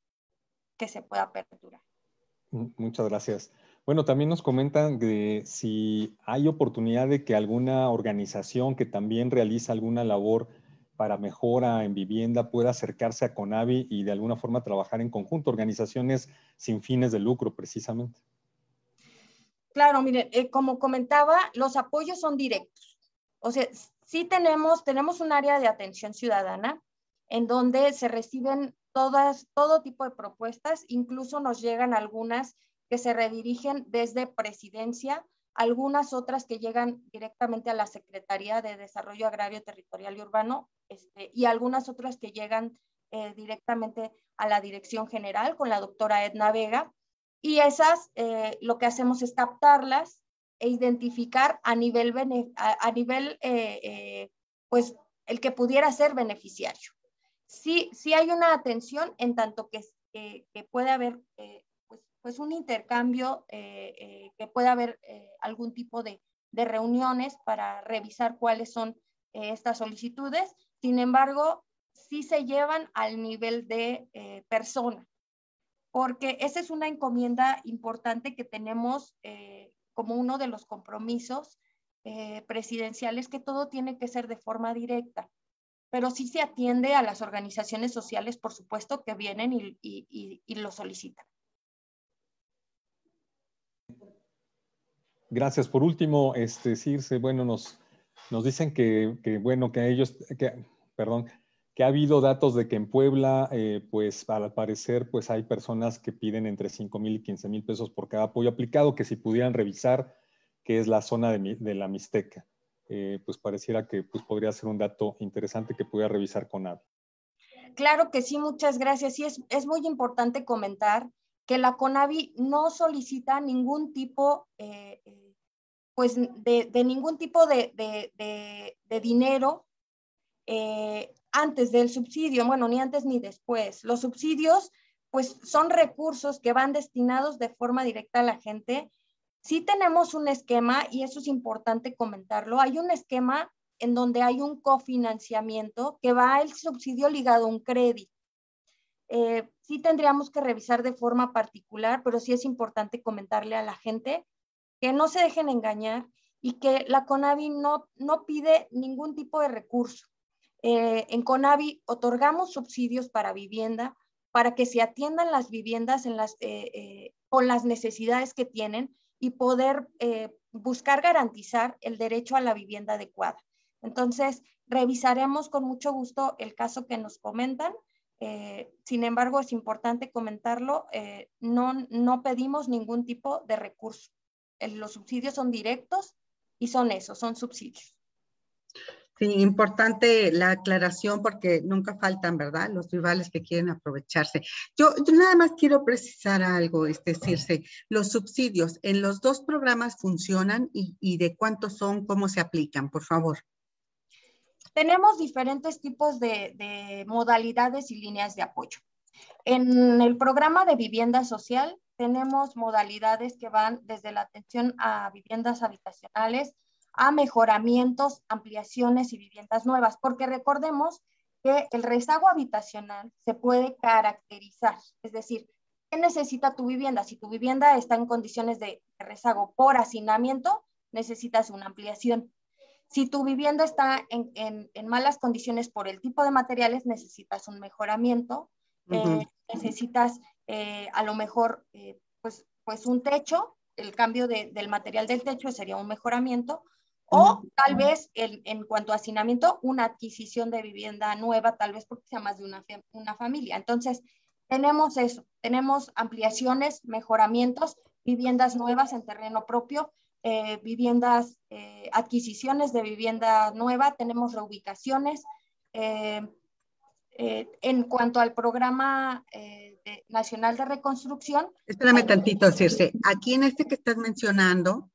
que se pueda aperturar. Muchas gracias. Bueno, también nos comentan de si hay oportunidad de que alguna organización que también realiza alguna labor para mejora en vivienda pueda acercarse a CONAVI y de alguna forma trabajar en conjunto, organizaciones sin fines de lucro precisamente. Claro, miren, como comentaba, los apoyos son directos. O sea, sí tenemos un área de atención ciudadana en donde se reciben todo tipo de propuestas, incluso nos llegan algunas que se redirigen desde Presidencia, algunas otras que llegan directamente a la Secretaría de Desarrollo Agrario, Territorial y Urbano, y algunas otras que llegan directamente a la Dirección General con la doctora Edna Vega, y esas lo que hacemos es captarlas e identificar a nivel pues el que pudiera ser beneficiario. Sí hay una atención en tanto que puede haber pues un intercambio, que puede haber algún tipo de reuniones para revisar cuáles son estas solicitudes. Sin embargo, sí se llevan al nivel de persona, porque esa es una encomienda importante que tenemos como uno de los compromisos presidenciales, que todo tiene que ser de forma directa. Pero sí se atiende a las organizaciones sociales, por supuesto, que vienen y lo solicitan. Gracias. Por último, Circe, bueno, nos dicen que ha habido datos de que en Puebla, pues al parecer, pues hay personas que piden entre 5,000 y 15,000 pesos por cada apoyo aplicado, que si pudieran revisar, que es la zona de la Mixteca. Pues pareciera que pues, podría ser un dato interesante que pudiera revisar CONAVI. Claro que sí, muchas gracias. Sí, es muy importante comentar que la CONAVI no solicita ningún tipo, pues de ningún tipo de dinero antes del subsidio, bueno, ni antes ni después. Los subsidios, pues son recursos que van destinados de forma directa a la gente. Sí tenemos un esquema, y eso es importante comentarlo, hay un esquema en donde hay un cofinanciamiento que va el subsidio ligado a un crédito. Sí tendríamos que revisar de forma particular, pero sí es importante comentarle a la gente que no se dejen engañar y que la CONAVI no pide ningún tipo de recurso. En CONAVI otorgamos subsidios para vivienda, para que se atiendan las viviendas con las necesidades que tienen, y poder buscar garantizar el derecho a la vivienda adecuada. Entonces, revisaremos con mucho gusto el caso que nos comentan. Sin embargo, es importante comentarlo, no pedimos ningún tipo de recurso. Los subsidios son directos y son subsidios. Sí, importante la aclaración porque nunca faltan, ¿verdad? Los rivales que quieren aprovecharse. Yo nada más quiero precisar algo, Circe. Los subsidios en los dos programas funcionan y de cuántos son, cómo se aplican, por favor. Tenemos diferentes tipos de modalidades y líneas de apoyo. En el programa de vivienda social tenemos modalidades que van desde la atención a viviendas habitacionales, a mejoramientos, ampliaciones y viviendas nuevas, porque recordemos que el rezago habitacional se puede caracterizar, es decir, ¿qué necesita tu vivienda? Si tu vivienda está en condiciones de rezago por hacinamiento, necesitas una ampliación. Si tu vivienda está en malas condiciones por el tipo de materiales, necesitas un mejoramiento, necesitas a lo mejor pues un techo, el cambio del material del techo sería un mejoramiento, o tal vez en cuanto a hacinamiento, una adquisición de vivienda nueva, tal vez porque sea más de una familia. Entonces, tenemos eso, tenemos ampliaciones, mejoramientos, viviendas nuevas en terreno propio, adquisiciones de vivienda nueva, tenemos reubicaciones, En cuanto al programa nacional de reconstrucción. Espérame tantito, Circe. Aquí en este que estás mencionando,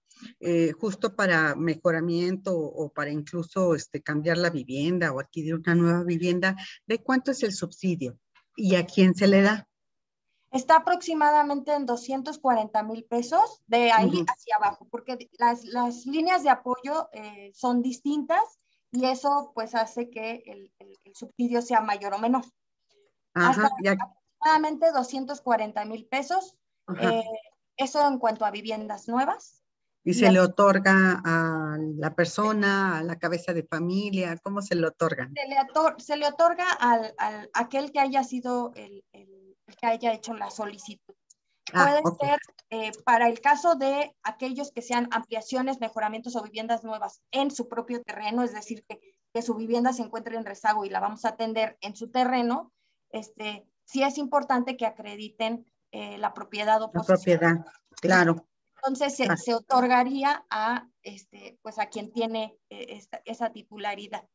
justo para mejoramiento o para incluso cambiar la vivienda o adquirir una nueva vivienda, ¿de cuánto es el subsidio? ¿Y a quién se le da? Está aproximadamente en 240,000 pesos, de ahí hacia abajo, porque las líneas de apoyo son distintas y eso pues hace que el subsidio sea mayor o menor. Ajá, Hasta aproximadamente 240,000 pesos, eso en cuanto a viviendas nuevas. ¿Y se le otorga a la persona, a la cabeza de familia? ¿Cómo se le otorgan? Se le otorga a aquel que haya sido el que haya hecho la solicitud. Puede ser para el caso de aquellos que sean ampliaciones, mejoramientos o viviendas nuevas en su propio terreno, es decir, que su vivienda se encuentre en rezago y la vamos a atender en su terreno, sí es importante que acrediten la propiedad o posesión. La propiedad, claro. Entonces se otorgaría a, pues a quien tiene esa titularidad.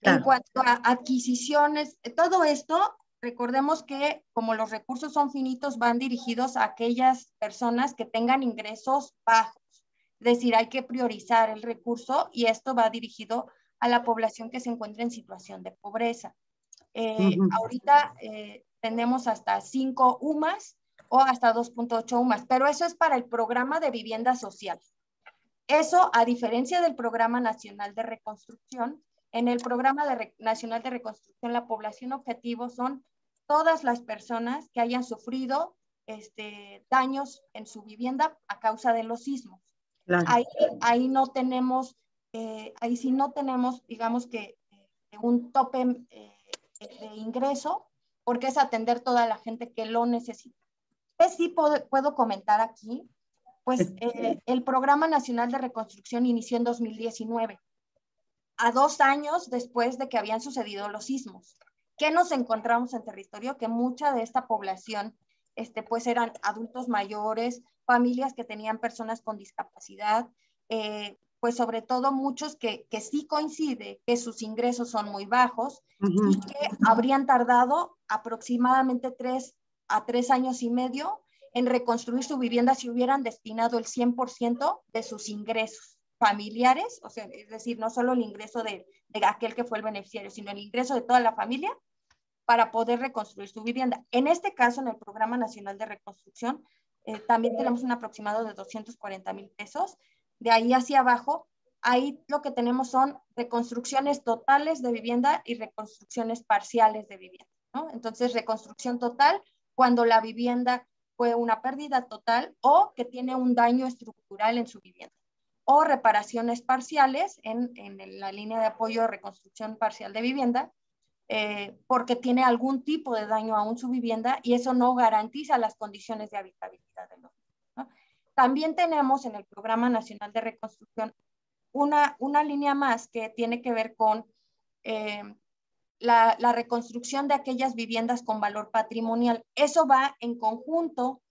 Claro. En cuanto a adquisiciones, todo esto, recordemos que como los recursos son finitos, van dirigidos a aquellas personas que tengan ingresos bajos. Es decir, hay que priorizar el recurso y esto va dirigido a la población que se encuentra en situación de pobreza. Ahorita tenemos hasta 5 UMAS o hasta 2.8 UMAS, pero eso es para el programa de vivienda social. Eso, a diferencia del Programa Nacional de Reconstrucción, en el Programa Nacional de Reconstrucción, la población objetivo son todas las personas que hayan sufrido daños en su vivienda a causa de los sismos. Claro. Ahí no tenemos, ahí sí no tenemos, digamos que un tope de ingreso, porque es atender toda la gente que lo necesita. ¿Qué sí puedo comentar aquí? Pues el Programa Nacional de Reconstrucción inició en 2019, a 2 años después de que habían sucedido los sismos. ¿Qué nos encontramos en territorio? Que mucha de esta población pues eran adultos mayores, familias que tenían personas con discapacidad, pues sobre todo muchos que sí coincide que sus ingresos son muy bajos y que habrían tardado aproximadamente 3 a 3 años y medio en reconstruir su vivienda si hubieran destinado el 100% de sus ingresos familiares, o sea, es decir, no solo el ingreso de aquel que fue el beneficiario, sino el ingreso de toda la familia para poder reconstruir su vivienda. En este caso, en el Programa Nacional de Reconstrucción, también tenemos un aproximado de 240,000 pesos. De ahí hacia abajo, ahí lo que tenemos son reconstrucciones totales de vivienda y reconstrucciones parciales de vivienda, ¿no? Entonces, reconstrucción total cuando la vivienda fue una pérdida total o que tiene un daño estructural en su vivienda. O reparaciones parciales en la línea de apoyo de reconstrucción parcial de vivienda, porque tiene algún tipo de daño aún su vivienda y eso no garantiza las condiciones de habitabilidad de los mismos, ¿no? También tenemos en el Programa Nacional de Reconstrucción una línea más que tiene que ver con la reconstrucción de aquellas viviendas con valor patrimonial. Eso va en conjunto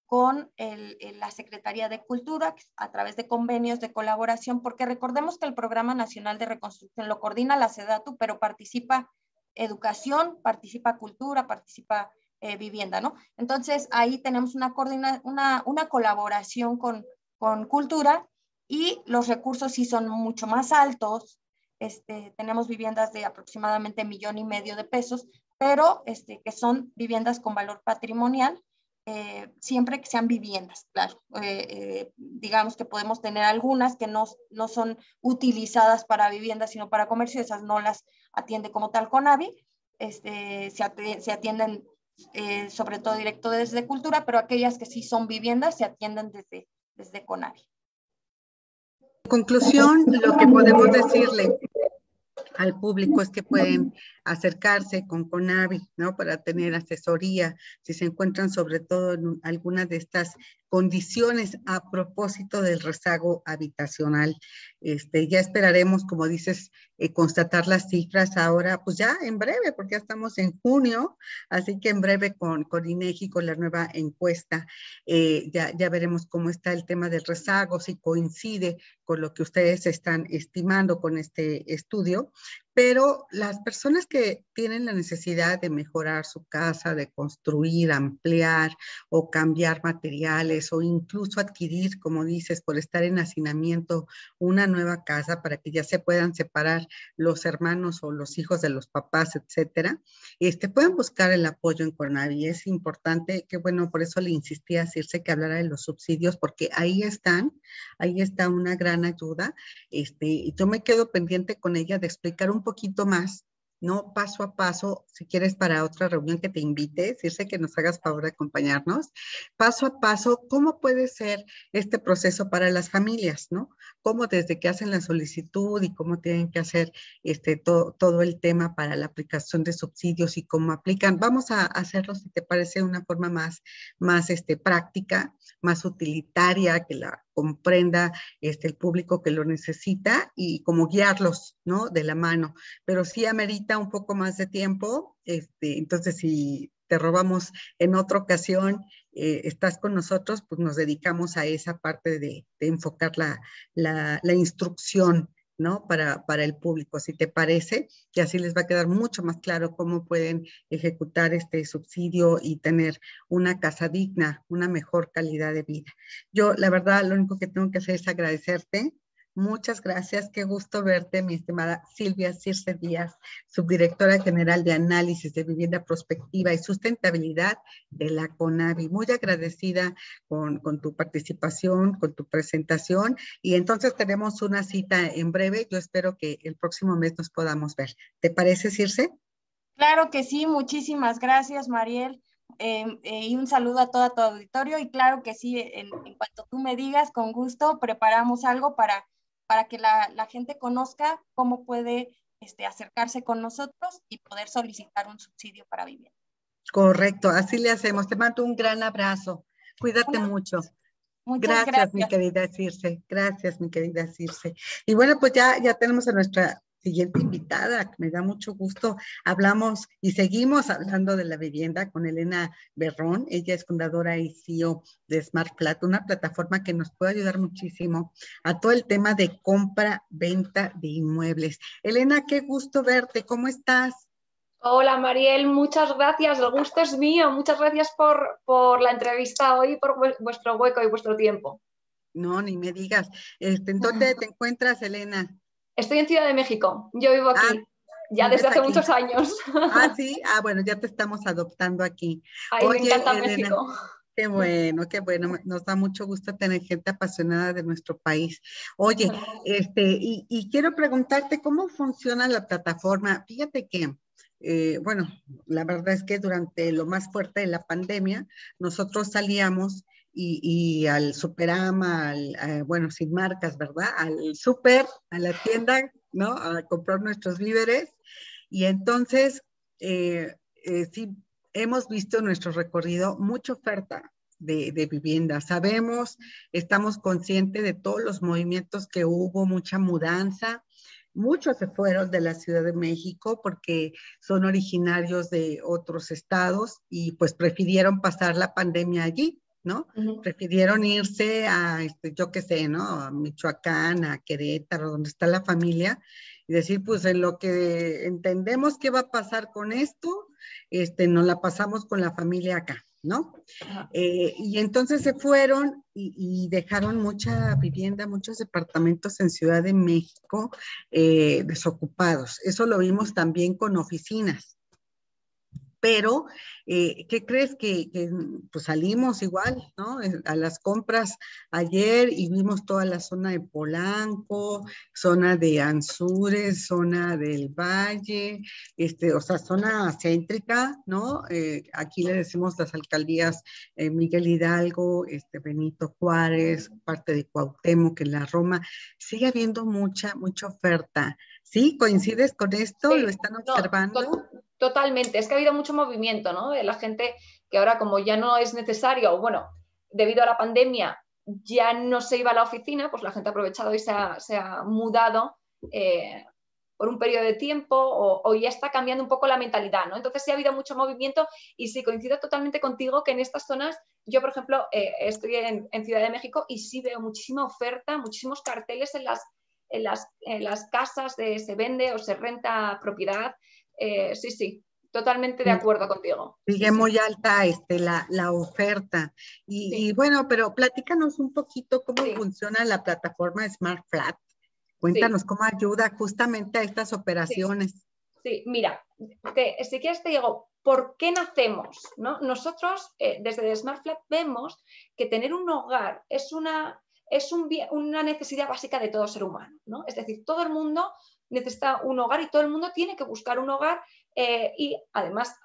con la Secretaría de Cultura a través de convenios de colaboración, porque recordemos que el Programa Nacional de Reconstrucción lo coordina la SEDATU, pero participa educación, participa cultura, participa vivienda, ¿no? Entonces ahí tenemos una colaboración con cultura y los recursos sí son mucho más altos. Tenemos viviendas de aproximadamente 1,5 millones de pesos, pero que son viviendas con valor patrimonial. Siempre que sean viviendas, claro. Digamos que podemos tener algunas que no son utilizadas para viviendas, sino para comercio, esas no las atiende como tal CONAVI, se atienden sobre todo directo desde Cultura, pero aquellas que sí son viviendas se atienden desde CONAVI. En conclusión, lo que podemos decirle al público es que pueden acercarse con CONAVI, ¿no? Para tener asesoría si se encuentran sobre todo en alguna de estas condiciones a propósito del rezago habitacional. Ya esperaremos, como dices, constatar las cifras ahora, pues ya en breve, porque ya estamos en junio, así que en breve con INEGI, con la nueva encuesta, ya veremos cómo está el tema del rezago, si coincide con lo que ustedes están estimando con este estudio. pero las personas que tienen la necesidad de mejorar su casa, de construir, ampliar o cambiar materiales o incluso adquirir, como dices, por estar en hacinamiento, una nueva casa para que ya se puedan separar los hermanos o los hijos de los papás, etcétera, pueden buscar el apoyo en CONAVI. Es importante que, bueno, por eso le insistí a Circe que hablara de los subsidios, porque ahí está una gran ayuda. Y yo me quedo pendiente con ella de explicar un poquito más, ¿no? Paso a paso, si quieres para otra reunión que te invite, Circe, que nos hagas favor de acompañarnos, paso a paso, cómo puede ser este proceso para las familias, ¿no? Cómo desde que hacen la solicitud y cómo tienen que hacer todo el tema para la aplicación de subsidios y cómo aplican. Vamos a hacerlo, si te parece, de una forma más práctica, más utilitaria, que la comprenda el público que lo necesita y como guiarlos, ¿no? De la mano. Pero sí amerita un poco más de tiempo. Entonces, si te robamos en otra ocasión, estás con nosotros, pues nos dedicamos a esa parte de enfocar la instrucción, ¿no? Para el público, si te parece, que así les va a quedar mucho más claro cómo pueden ejecutar este subsidio y tener una casa digna, una mejor calidad de vida. Yo, la verdad, lo único que tengo que hacer es agradecerte. Muchas gracias, qué gusto verte, mi estimada Silvia Circe Díaz, subdirectora general de Análisis de Vivienda Prospectiva y Sustentabilidad de la CONAVI. Muy agradecida con tu participación, con tu presentación, y entonces tenemos una cita en breve. Yo espero que el próximo mes nos podamos ver. ¿Te parece, Circe? Claro que sí, muchísimas gracias, Mariel. Y un saludo a todo tu auditorio, y claro que sí, en cuanto tú me digas, con gusto preparamos algo para que la gente conozca cómo puede acercarse con nosotros y poder solicitar un subsidio para vivienda. Correcto, así le hacemos. Te mando un gran abrazo. Cuídate mucho. Muchas Gracias, mi querida Circe. Gracias, mi querida Circe. Y bueno, pues ya tenemos a nuestra siguiente invitada. Me da mucho gusto. Hablamos y seguimos hablando de la vivienda con Elena Berrón. Ella es fundadora y CEO de SmartPlat, una plataforma que nos puede ayudar muchísimo a todo el tema de compra-venta de inmuebles. Elena, qué gusto verte. ¿Cómo estás? Hola Mariel, muchas gracias, el gusto es mío, muchas gracias por la entrevista hoy, por vuestro hueco y vuestro tiempo. No, ni me digas. ¿En dónde te encuentras, Elena? Estoy en Ciudad de México, yo vivo aquí, ya desde hace muchos años. Sí, bueno, ya te estamos adoptando aquí. Ay, Oye, me encanta Elena, México. qué bueno, nos da mucho gusto tener gente apasionada de nuestro país. Oye, y quiero preguntarte cómo funciona la plataforma. Fíjate que, bueno, la verdad es que durante lo más fuerte de la pandemia, nosotros salíamos y al Superama, bueno, sin marcas, ¿verdad? Al súper, a la tienda, ¿no? A comprar nuestros víveres. Y entonces, sí, hemos visto en nuestro recorrido mucha oferta de vivienda. Sabemos, estamos conscientes de todos los movimientos que hubo, mucha mudanza. Muchos se fueron de la Ciudad de México porque son originarios de otros estados y pues prefirieron pasar la pandemia allí, ¿no? Prefirieron irse a, yo qué sé, ¿no? A Michoacán, a Querétaro, donde está la familia, y decir, pues en lo que entendemos qué va a pasar con esto, nos la pasamos con la familia acá, ¿no? Y entonces se fueron y dejaron mucha vivienda, muchos departamentos en Ciudad de México desocupados. Eso lo vimos también con oficinas. Pero, ¿qué crees? Que pues salimos igual, ¿no? A las compras ayer y vimos toda la zona de Polanco, zona de Anzures, zona del Valle, o sea, zona céntrica, ¿no? Aquí le decimos las alcaldías Miguel Hidalgo, Benito Juárez, parte de Cuauhtémoc, en la Roma. Sigue habiendo mucha oferta. ¿Sí? ¿Coincides con esto? Sí, ¿Lo están observando? Totalmente, es que ha habido mucho movimiento, ¿no? De la gente que ahora, como ya no es necesario, o bueno, debido a la pandemia ya no se iba a la oficina, pues la gente ha aprovechado y se ha mudado por un periodo de tiempo o ya está cambiando un poco la mentalidad, ¿no? Entonces sí ha habido mucho movimiento y sí coincido totalmente contigo que en estas zonas, yo por ejemplo estoy en Ciudad de México y sí veo muchísima oferta, muchísimos carteles las casas se vende o se renta propiedad. Sí, totalmente de acuerdo contigo. Sigue muy alta la oferta. Y bueno, pero platícanos un poquito cómo funciona la plataforma Smart Flat. Cuéntanos cómo ayuda justamente a estas operaciones. Sí, mira, si quieres te digo, ¿por qué nacemos? ¿No? Nosotros desde Smart Flat vemos que tener un hogar es una necesidad básica de todo ser humano, ¿no? Es decir, todo el mundo necesita un hogar y todo el mundo tiene que buscar un hogar y además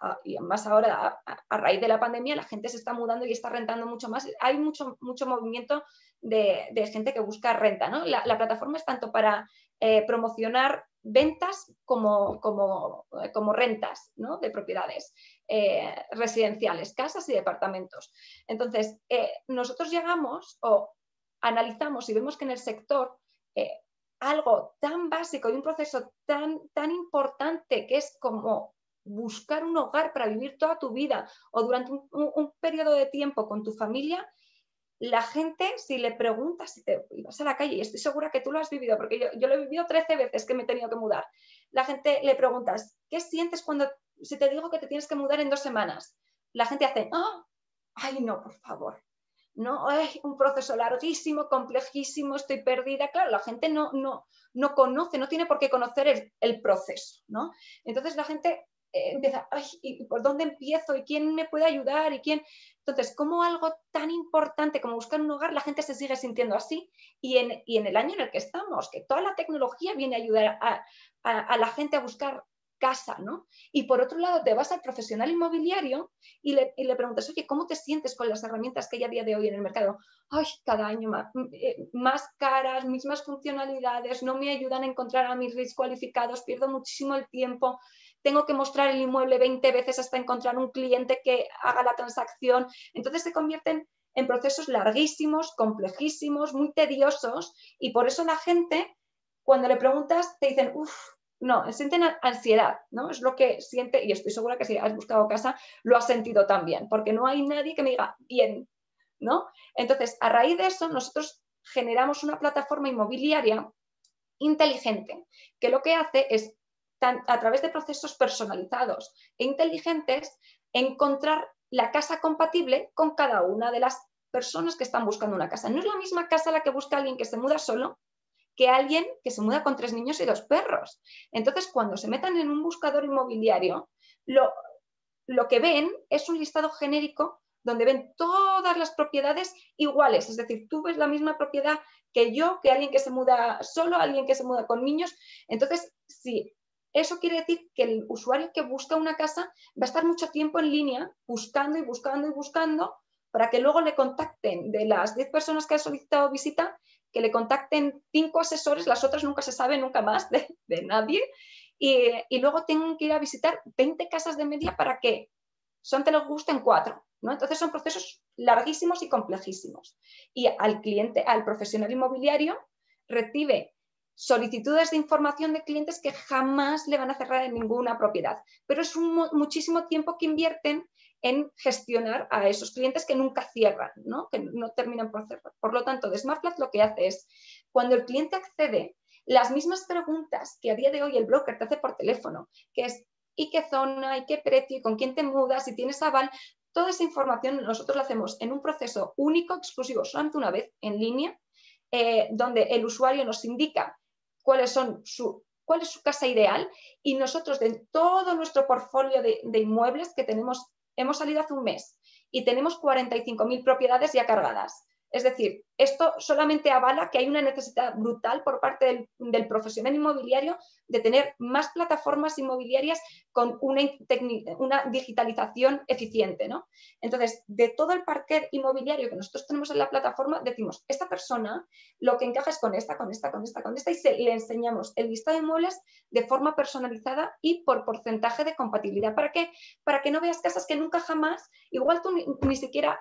ahora a raíz de la pandemia la gente se está mudando y está rentando mucho más. Hay mucho movimiento de gente que busca renta, ¿no? La plataforma es tanto para promocionar ventas como rentas, ¿no? De propiedades residenciales, casas y departamentos. Entonces, nosotros llegamos o analizamos y vemos que en el sector algo tan básico y un proceso tan importante que es como buscar un hogar para vivir toda tu vida o durante un periodo de tiempo con tu familia, la gente, si le preguntas, si te vas a la calle, y estoy segura que tú lo has vivido, porque yo lo he vivido 13 veces que me he tenido que mudar, la gente le preguntas, ¿qué sientes si te digo que te tienes que mudar en 2 semanas? La gente hace, ¡ay no, por favor! No, es un proceso larguísimo, complejísimo, estoy perdida. Claro, la gente no conoce, no tiene por qué conocer el proceso, ¿no? Entonces la gente empieza, ay, ¿y por dónde empiezo? ¿Y quién me puede ayudar? ¿Y quién? Entonces, como algo tan importante como buscar un hogar, la gente se sigue sintiendo así. Y en el año en el que estamos, que toda la tecnología viene a ayudar a la gente a buscar casa, ¿no? Y por otro lado, te vas al profesional inmobiliario y le preguntas, oye, ¿cómo te sientes con las herramientas que hay a día de hoy en el mercado? Ay, cada año más caras, mismas funcionalidades, no me ayudan a encontrar a mis leads cualificados, pierdo muchísimo el tiempo, tengo que mostrar el inmueble 20 veces hasta encontrar un cliente que haga la transacción. Entonces se convierten en procesos larguísimos, complejísimos, muy tediosos, y por eso la gente, cuando le preguntas, te dicen, no, sienten ansiedad, ¿no? Es lo que siente, y estoy segura que si has buscado casa lo has sentido también, porque no hay nadie que me diga bien, ¿no? Entonces, a raíz de eso, nosotros generamos una plataforma inmobiliaria inteligente, que lo que hace es, a través de procesos personalizados e inteligentes, encontrar la casa compatible con cada una de las personas que están buscando una casa. No es la misma casa la que busca alguien que se muda solo que alguien que se muda con 3 niños y 2 perros. Entonces, cuando se metan en un buscador inmobiliario, lo que ven es un listado genérico donde ven todas las propiedades iguales. Es decir, tú ves la misma propiedad que yo, que alguien que se muda solo, alguien que se muda con niños. Entonces, sí, eso quiere decir que el usuario que busca una casa va a estar mucho tiempo en línea buscando y buscando y buscando para que luego le contacten de las 10 personas que han solicitado visita, que le contacten 5 asesores, las otras nunca se sabe nunca más de nadie, y luego tengan que ir a visitar 20 casas de media para que te les gusten 4, ¿no? Entonces son procesos larguísimos y complejísimos. Y al cliente, al profesional inmobiliario, recibe solicitudes de información de clientes que jamás le van a cerrar en ninguna propiedad, pero es muchísimo tiempo que invierten en gestionar a esos clientes que nunca cierran, ¿no? Que no terminan por cerrar. Por lo tanto, de Smart Flat lo que hace es, cuando el cliente accede, las mismas preguntas que a día de hoy el broker te hace por teléfono, que es ¿y qué zona? ¿Y qué precio? ¿Y con quién te mudas? ¿Si tienes aval? Toda esa información nosotros la hacemos en un proceso único, exclusivo, solamente una vez en línea, donde el usuario nos indica cuál es su casa ideal, y nosotros de todo nuestro portfolio de inmuebles que tenemos, hemos salido hace un mes y tenemos 45.000 propiedades ya cargadas. Es decir, esto solamente avala que hay una necesidad brutal por parte del profesional inmobiliario de tener más plataformas inmobiliarias con una digitalización eficiente, ¿no? Entonces, de todo el parquet inmobiliario que nosotros tenemos en la plataforma, decimos, esta persona lo que encaja es con esta, y le enseñamos el listado de inmuebles de forma personalizada y por porcentaje de compatibilidad. ¿Para qué? Para que no veas casas que nunca jamás, igual tú ni siquiera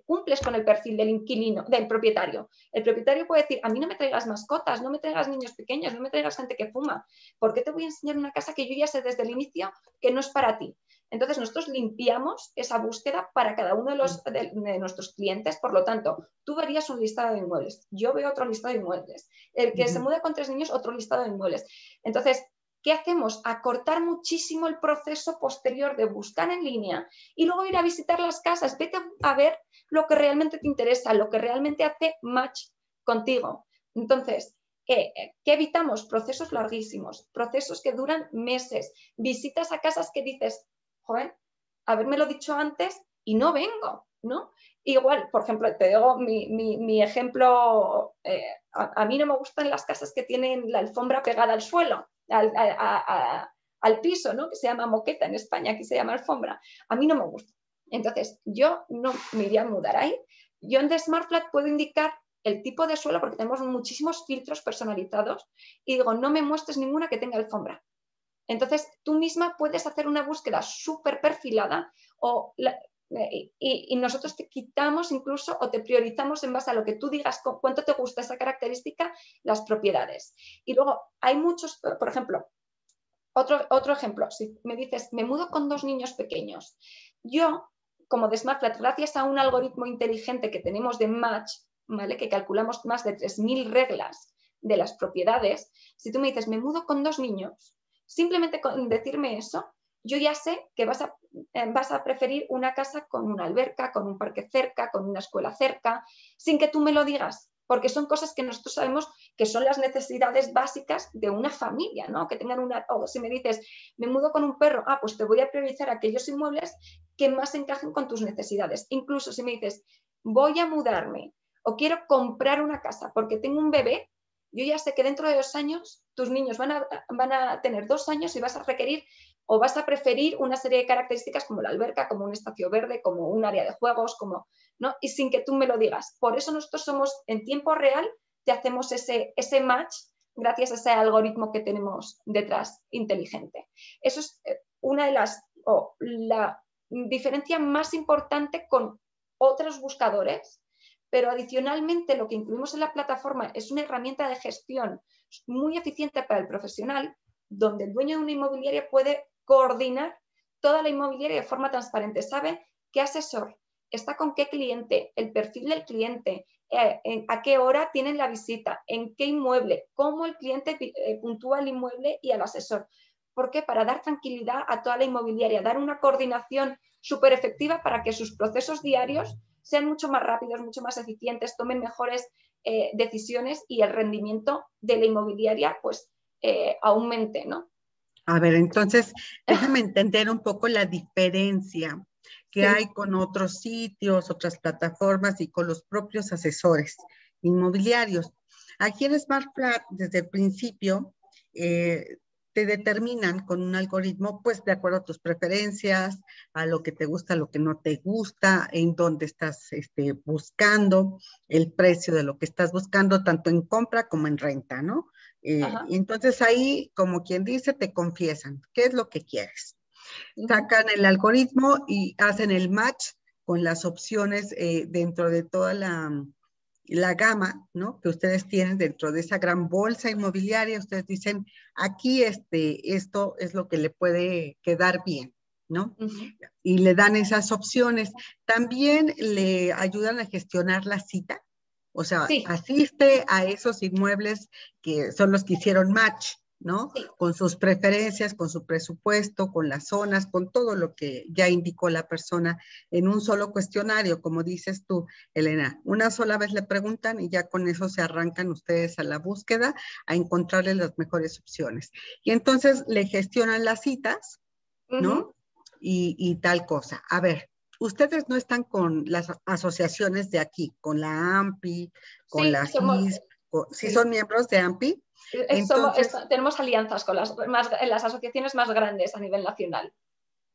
cumples con el perfil del inquilino, del propietario. El propietario puede decir, a mí no me traigas mascotas, no me traigas niños pequeños, no me traigas gente que fuma. ¿Por qué te voy a enseñar una casa que yo ya sé desde el inicio que no es para ti? Entonces nosotros limpiamos esa búsqueda para cada uno de nuestros clientes. Por lo tanto, tú verías un listado de inmuebles, yo veo otro listado de inmuebles, el que se muda con 3 niños, otro listado de inmuebles. Entonces, ¿qué hacemos? Acortar muchísimo el proceso posterior de buscar en línea y luego ir a visitar las casas. Vete a ver lo que realmente te interesa, lo que realmente hace match contigo. Entonces, ¿qué evitamos? Procesos larguísimos, procesos que duran meses, visitas a casas que dices, joder, habérmelo dicho antes y no vengo, ¿no? Igual, por ejemplo, te digo mi ejemplo, a mí no me gustan las casas que tienen la alfombra pegada al suelo, al piso, ¿no? Que se llama moqueta en España, aquí se llama alfombra. A mí no me gusta. Entonces, yo no me iría a mudar ahí. Yo en The Smart Flat puedo indicar el tipo de suelo porque tenemos muchísimos filtros personalizados y digo, no me muestres ninguna que tenga alfombra. Entonces, tú misma puedes hacer una búsqueda súper perfilada y nosotros te quitamos incluso o te priorizamos en base a lo que tú digas, cuánto te gusta esa característica, las propiedades. Y luego hay muchos, por ejemplo, otro ejemplo, si me dices, me mudo con 2 niños pequeños. Yo, como de Smart Flat, gracias a un algoritmo inteligente que tenemos de Match, ¿vale? Que calculamos más de 3.000 reglas de las propiedades, si tú me dices, me mudo con 2 niños, simplemente con decirme eso, yo ya sé que vas a preferir una casa con una alberca, con un parque cerca, con una escuela cerca, sin que tú me lo digas, porque son cosas que nosotros sabemos que son las necesidades básicas de una familia, ¿no? Que tengan o si me dices, me mudo con un perro, pues te voy a priorizar aquellos inmuebles que más encajen con tus necesidades. Incluso si me dices, voy a mudarme o quiero comprar una casa porque tengo un bebé, yo ya sé que dentro de 2 años tus niños van a tener 2 años y vas a requerir o vas a preferir una serie de características como la alberca, como un espacio verde, como un área de juegos, ¿no? Y sin que tú me lo digas. Por eso nosotros somos en tiempo real, te hacemos ese match gracias a ese algoritmo que tenemos detrás inteligente. Eso es una de la diferencia más importante con otros buscadores, pero adicionalmente lo que incluimos en la plataforma es una herramienta de gestión muy eficiente para el profesional, donde el dueño de una inmobiliaria puede coordinar toda la inmobiliaria de forma transparente. Sabe qué asesor está con qué cliente, el perfil del cliente, a qué hora tienen la visita, en qué inmueble, cómo el cliente puntúa el inmueble y al asesor. ¿Por qué? Para dar tranquilidad a toda la inmobiliaria, dar una coordinación súper efectiva para que sus procesos diarios sean mucho más rápidos, mucho más eficientes, tomen mejores decisiones y el rendimiento de la inmobiliaria pues aumente, ¿no? A ver, entonces, déjame entender un poco la diferencia que hay con otros sitios, otras plataformas y con los propios asesores inmobiliarios. Aquí en Smart Flat, desde el principio, te determinan con un algoritmo, pues de acuerdo a tus preferencias, a lo que te gusta, a lo que no te gusta, en dónde estás buscando, el precio de lo que estás buscando, tanto en compra como en renta, ¿no? Y entonces ahí, como quien dice, te confiesan qué es lo que quieres. Sacan el algoritmo y hacen el match con las opciones dentro de toda la gama, ¿no? Que ustedes tienen dentro de esa gran bolsa inmobiliaria. Ustedes dicen, aquí esto es lo que le puede quedar bien, ¿no? Y le dan esas opciones. También le ayudan a gestionar la cita. O sea, asiste a esos inmuebles que son los que hicieron match, ¿no? Sí. Con sus preferencias, con su presupuesto, con las zonas, con todo lo que ya indicó la persona en un solo cuestionario, como dices tú, Elena. Una sola vez le preguntan y ya con eso se arrancan ustedes a la búsqueda, a encontrarle las mejores opciones. Y entonces le gestionan las citas, ¿no? Y tal cosa. A ver, ustedes no están con las asociaciones de aquí, con la AMPI, con la GISP, ¿sí son miembros de AMPI? Entonces, tenemos alianzas con las asociaciones más grandes a nivel nacional.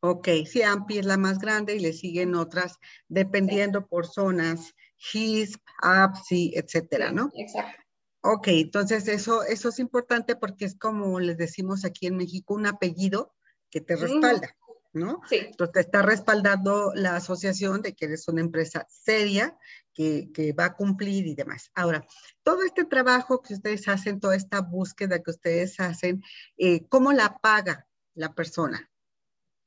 Ok, sí, AMPI es la más grande y le siguen otras dependiendo por zonas, GISP, APSI, etcétera, ¿no? Exacto. Ok, entonces eso es importante porque es como les decimos aquí en México, un apellido que te respalda, ¿no? Sí. Entonces te está respaldando la asociación de que eres una empresa seria que va a cumplir y demás. Ahora, todo este trabajo que ustedes hacen, toda esta búsqueda que ustedes hacen, ¿cómo la paga la persona?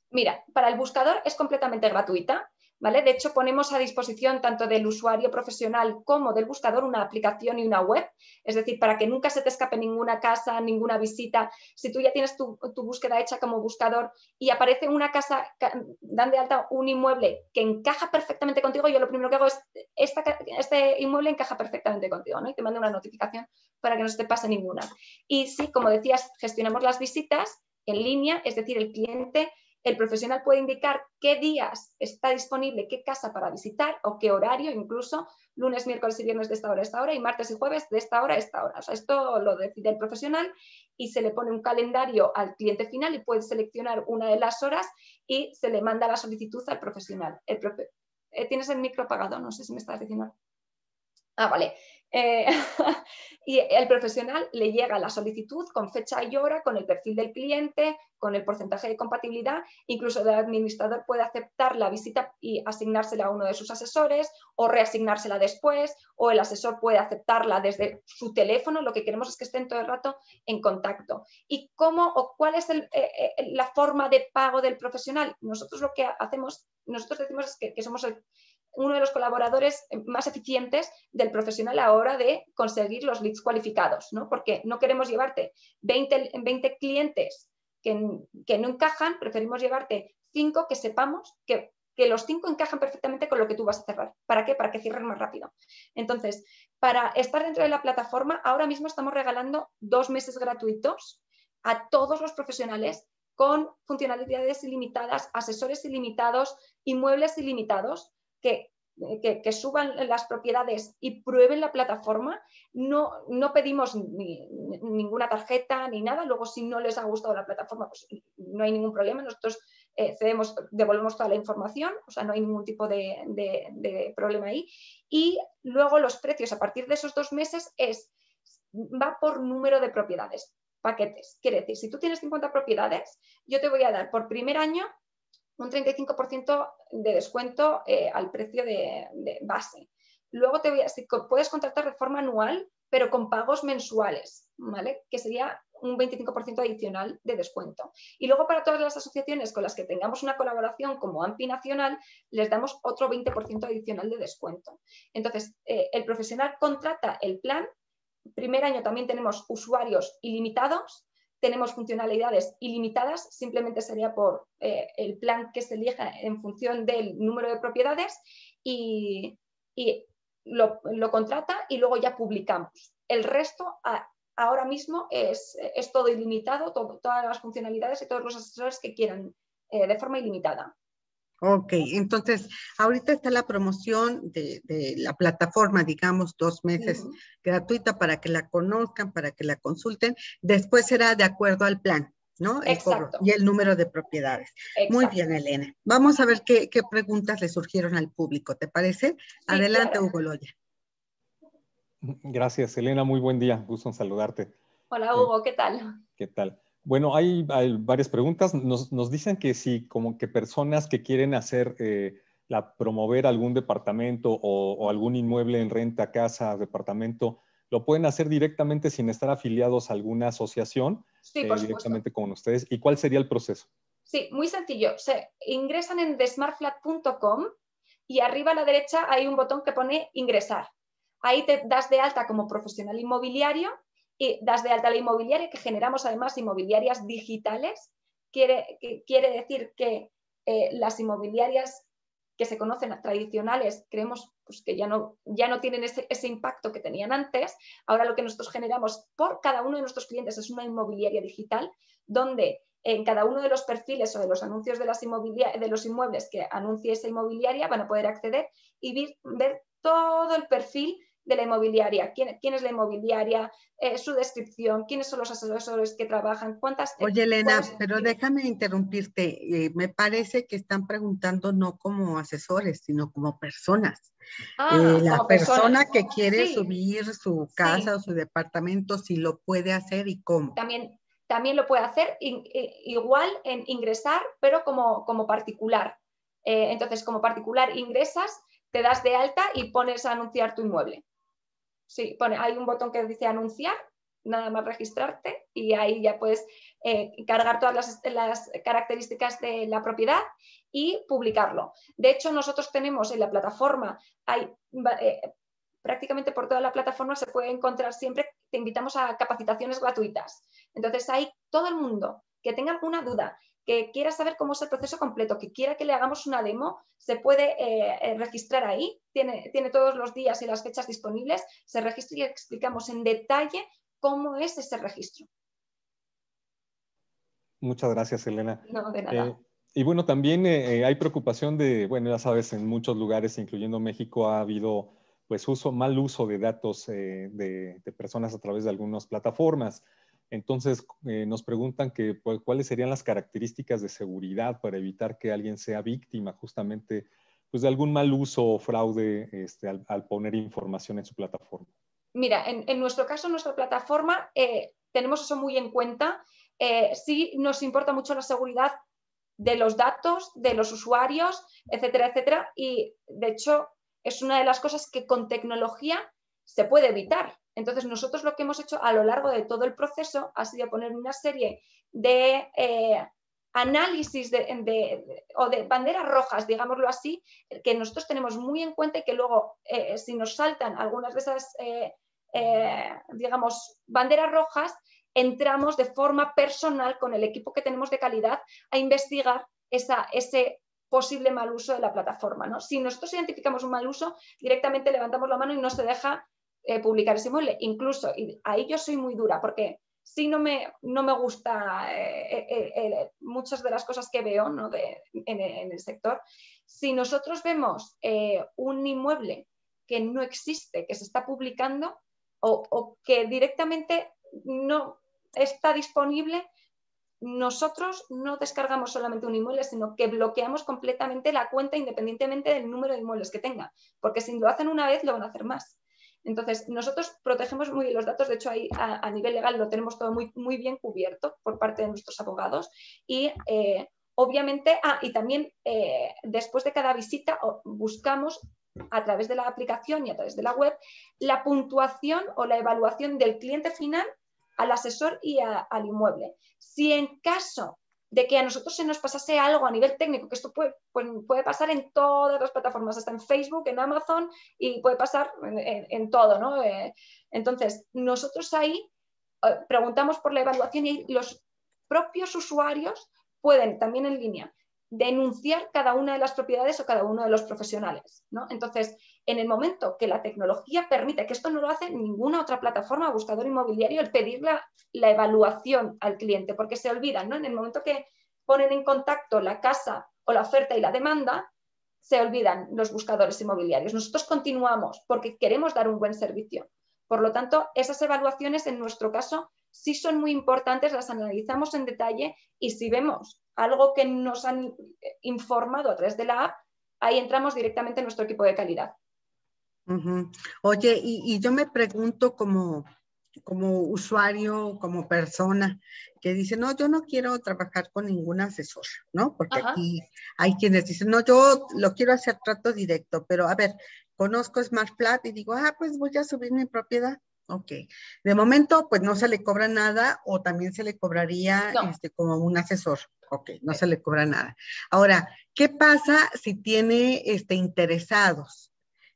Mira, para el buscador es completamente gratuita, ¿vale? De hecho, ponemos a disposición tanto del usuario profesional como del buscador una aplicación y una web, es decir, para que nunca se te escape ninguna casa, ninguna visita. Si tú ya tienes tu búsqueda hecha como buscador y aparece una casa, dan de alta un inmueble que encaja perfectamente contigo, yo lo primero que hago es, este inmueble encaja perfectamente contigo, ¿no? Y te mando una notificación para que no se te pase ninguna. Y sí, como decías, gestionamos las visitas en línea, es decir, el profesional puede indicar qué días está disponible, qué casa para visitar o qué horario, incluso lunes, miércoles y viernes de esta hora a esta hora y martes y jueves de esta hora a esta hora. O sea, esto lo decide el profesional y se le pone un calendario al cliente final y puede seleccionar una de las horas y se le manda la solicitud al profesional. Tienes el micro apagado, no sé si me estás diciendo. Ah, vale. Y el profesional le llega la solicitud con fecha y hora, con el perfil del cliente, con el porcentaje de compatibilidad, incluso el administrador puede aceptar la visita y asignársela a uno de sus asesores o reasignársela después, o el asesor puede aceptarla desde su teléfono. Lo que queremos es que estén todo el rato en contacto. ¿Y cómo o cuál es la forma de pago del profesional? Nosotros lo que hacemos, nosotros decimos es que somos uno de los colaboradores más eficientes del profesional a la hora de conseguir los leads cualificados, ¿no? Porque no queremos llevarte 20 clientes que no encajan, preferimos llevarte 5 que sepamos que los 5 encajan perfectamente con lo que tú vas a cerrar. ¿Para qué? Para que cierren más rápido. Entonces, para estar dentro de la plataforma, ahora mismo estamos regalando 2 meses gratuitos a todos los profesionales con funcionalidades ilimitadas, asesores ilimitados, inmuebles ilimitados, que suban las propiedades y prueben la plataforma. No pedimos ninguna tarjeta ni nada. Luego, si no les ha gustado la plataforma, pues no hay ningún problema. Nosotros devolvemos toda la información, o sea, no hay ningún tipo de problema ahí. Y luego los precios a partir de esos 2 meses va por número de propiedades, paquetes. Quiere decir, si tú tienes 50 propiedades, yo te voy a dar por primer año un 35% de descuento al precio de base. Luego puedes contratar de forma anual, pero con pagos mensuales, ¿vale? Que sería un 25% adicional de descuento. Y luego para todas las asociaciones con las que tengamos una colaboración como AMPI Nacional, les damos otro 20% adicional de descuento. Entonces, el profesional contrata el plan. Primer año también tenemos usuarios ilimitados. Tenemos funcionalidades ilimitadas, simplemente sería por el plan que se elija en función del número de propiedades y lo contrata y luego ya publicamos. El resto ahora mismo es todo ilimitado, todas las funcionalidades y todos los asesores que quieran de forma ilimitada. Ok, entonces ahorita está la promoción de la plataforma, digamos, 2 meses gratuita para que la conozcan, para que la consulten. Después será de acuerdo al plan, ¿no? El cobro y el número de propiedades. Exacto. Muy bien, Elena. Vamos a ver qué preguntas le surgieron al público, ¿te parece? Sí, adelante, claro. Hugo Loya. Gracias, Elena. Muy buen día. Gusto en saludarte. Hola, Hugo. ¿Qué tal? ¿Qué tal? Bueno, hay varias preguntas. Nos dicen que sí, como que personas que quieren promover algún departamento o algún inmueble en renta, casa, departamento, lo pueden hacer directamente sin estar afiliados a alguna asociación, sí, por directamente con ustedes. ¿Y cuál sería el proceso? Sí, muy sencillo. Ingresan en thesmartflat.com y arriba a la derecha hay un botón que pone ingresar. Ahí te das de alta como profesional inmobiliario y das de alta la inmobiliaria, que generamos además inmobiliarias digitales. Quiere decir que las inmobiliarias que se conocen tradicionales, creemos pues, que ya no tienen ese impacto que tenían antes. Ahora lo que nosotros generamos por cada uno de nuestros clientes es una inmobiliaria digital, donde en cada uno de los perfiles o de los anuncios de los inmuebles que anuncie esa inmobiliaria van a poder acceder y ver todo el perfil de la inmobiliaria, quién es la inmobiliaria, su descripción, quiénes son los asesores que trabajan, cuántas... Oye, Elena, pero déjame interrumpirte. Me parece que están preguntando no como asesores, sino como personas. La como persona personas. Que quiere subir su casa o su departamento, si lo puede hacer y cómo. También lo puede hacer igual en ingresar, pero como particular. Entonces, como particular ingresas, te das de alta y pones a anunciar tu inmueble. Sí, hay un botón que dice anunciar, nada más registrarte y ahí ya puedes cargar todas las características de la propiedad y publicarlo. De hecho, nosotros tenemos en la plataforma, hay prácticamente por toda la plataforma se puede encontrar siempre, te invitamos a capacitaciones gratuitas. Entonces, hay todo el mundo que tenga alguna duda, que quiera saber cómo es el proceso completo, que quiera que le hagamos una demo, se puede registrar ahí, tiene todos los días y las fechas disponibles, se registra y explicamos en detalle cómo es ese registro. Muchas gracias, Elena. No, de nada. Y bueno, también hay preocupación de, bueno, ya sabes, en muchos lugares, incluyendo México, ha habido pues mal uso de datos de personas a través de algunas plataformas. Entonces, nos preguntan que, pues, cuáles serían las características de seguridad para evitar que alguien sea víctima justamente pues, de algún mal uso o fraude al poner información en su plataforma. Mira, en nuestro caso, en nuestra plataforma, tenemos eso muy en cuenta. Sí nos importa mucho la seguridad de los datos, de los usuarios, etcétera, etcétera. Y, de hecho, es una de las cosas que con tecnología se puede evitar. Entonces, nosotros lo que hemos hecho a lo largo de todo el proceso ha sido poner una serie de análisis o de banderas rojas, digámoslo así, que nosotros tenemos muy en cuenta y que luego, si nos saltan algunas de esas, digamos, banderas rojas, entramos de forma personal con el equipo que tenemos de calidad a investigar ese posible mal uso de la plataforma, ¿no? Si nosotros identificamos un mal uso, directamente levantamos la mano y no se deja publicar ese inmueble. Incluso, y ahí yo soy muy dura, porque sí no me gusta muchas de las cosas que veo, ¿no? en el sector. Si nosotros vemos un inmueble que no existe, que se está publicando o que directamente no está disponible, nosotros no descargamos solamente un inmueble, sino que bloqueamos completamente la cuenta independientemente del número de inmuebles que tenga, porque si lo hacen una vez, lo van a hacer más. Entonces, nosotros protegemos muy bien los datos, de hecho, ahí a nivel legal lo tenemos todo muy, muy bien cubierto por parte de nuestros abogados y obviamente, y también después de cada visita buscamos a través de la aplicación y a través de la web la puntuación o la evaluación del cliente final al asesor y al inmueble. Si en caso de que a nosotros se nos pasase algo a nivel técnico, que esto puede pasar en todas las plataformas, hasta en Facebook, en Amazon, y puede pasar en todo, ¿no? Entonces, nosotros ahí preguntamos por la evaluación y los propios usuarios pueden también en línea denunciar cada una de las propiedades o cada uno de los profesionales, ¿no? Entonces, en el momento que la tecnología permite, que esto no lo hace ninguna otra plataforma, buscador inmobiliario, el pedir la evaluación al cliente, porque se olvidan, ¿no? En el momento que ponen en contacto la casa o la oferta y la demanda, se olvidan los buscadores inmobiliarios. Nosotros continuamos porque queremos dar un buen servicio. Por lo tanto, esas evaluaciones en nuestro caso sí son muy importantes, las analizamos en detalle y si vemos algo que nos han informado a través de la app, ahí entramos directamente en nuestro equipo de calidad. Uh-huh. Oye, y yo me pregunto como usuario, como persona, que dice, no, yo no quiero trabajar con ningún asesor, ¿no? Porque Ajá. aquí hay quienes dicen, no, yo lo quiero hacer trato directo, pero a ver, conozco SmartPlat y digo, pues voy a subir mi propiedad. Ok. De momento, pues no se le cobra nada o también se le cobraría como un asesor. Ok, no se le cobra nada. Ahora, ¿qué pasa si tiene interesados?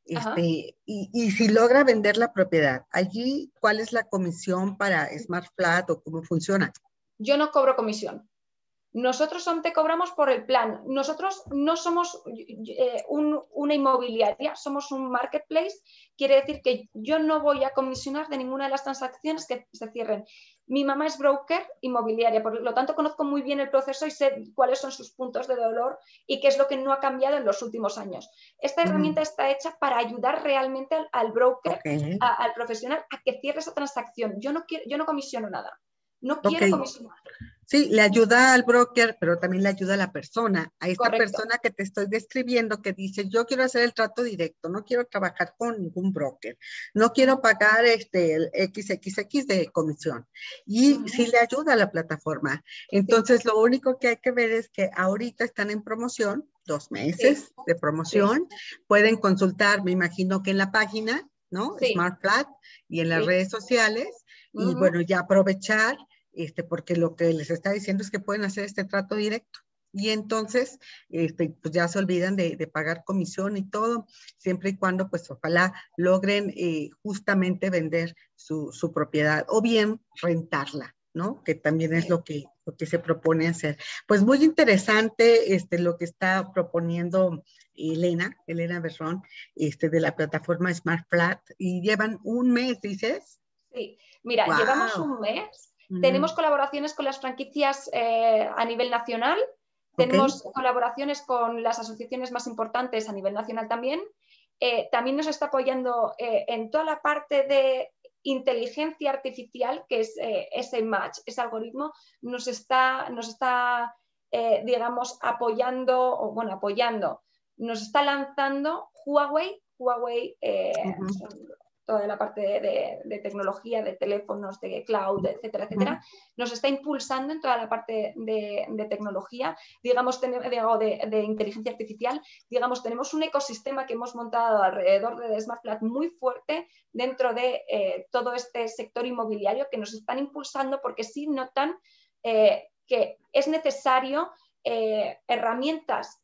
Y si logra vender la propiedad, allí, ¿cuál es la comisión para SmartPlat o cómo funciona? Yo no cobro comisión. Nosotros te cobramos por el plan. Nosotros no somos una inmobiliaria, somos un marketplace. Quiere decir que yo no voy a comisionar de ninguna de las transacciones que se cierren. Mi mamá es broker inmobiliaria, por lo tanto conozco muy bien el proceso y sé cuáles son sus puntos de dolor y qué es lo que no ha cambiado en los últimos años. Esta herramienta está hecha para ayudar realmente al broker, al profesional, a que cierre esa transacción. Yo no comisiono nada. No quiero comisionar. Sí, le ayuda al broker, pero también le ayuda a la persona, a esta Correcto. persona que te estoy describiendo, que dice, yo quiero hacer el trato directo, no quiero trabajar con ningún broker, no quiero pagar el XXX de comisión. Y sí le ayuda a la plataforma. Entonces, lo único que hay que ver es que ahorita están en promoción, 2 meses de promoción. Pueden consultar, me imagino que en la página, ¿no? SmartPlat y en las redes sociales. Y bueno, ya aprovechar porque lo que les está diciendo es que pueden hacer este trato directo. Y entonces, pues ya se olvidan de pagar comisión y todo, siempre y cuando, pues ojalá logren justamente vender su propiedad o bien rentarla, ¿no? Que también es lo que se propone hacer. Pues muy interesante lo que está proponiendo Elena Berrón, de la plataforma Smart Flat, y llevan un mes, ¿dices? Sí, mira, Wow. Llevamos un mes, tenemos colaboraciones con las franquicias a nivel nacional, tenemos colaboraciones con las asociaciones más importantes a nivel nacional también. También nos está apoyando en toda la parte de inteligencia artificial, que es ese match, ese algoritmo, nos está digamos, apoyando, nos está lanzando Huawei, toda la parte de tecnología, de teléfonos, de cloud, etcétera, etcétera, nos está impulsando en toda la parte de tecnología, digamos, de inteligencia artificial. Digamos, tenemos un ecosistema que hemos montado alrededor de Smart Flat muy fuerte dentro de todo este sector inmobiliario, que nos están impulsando porque sí notan que es necesario herramientas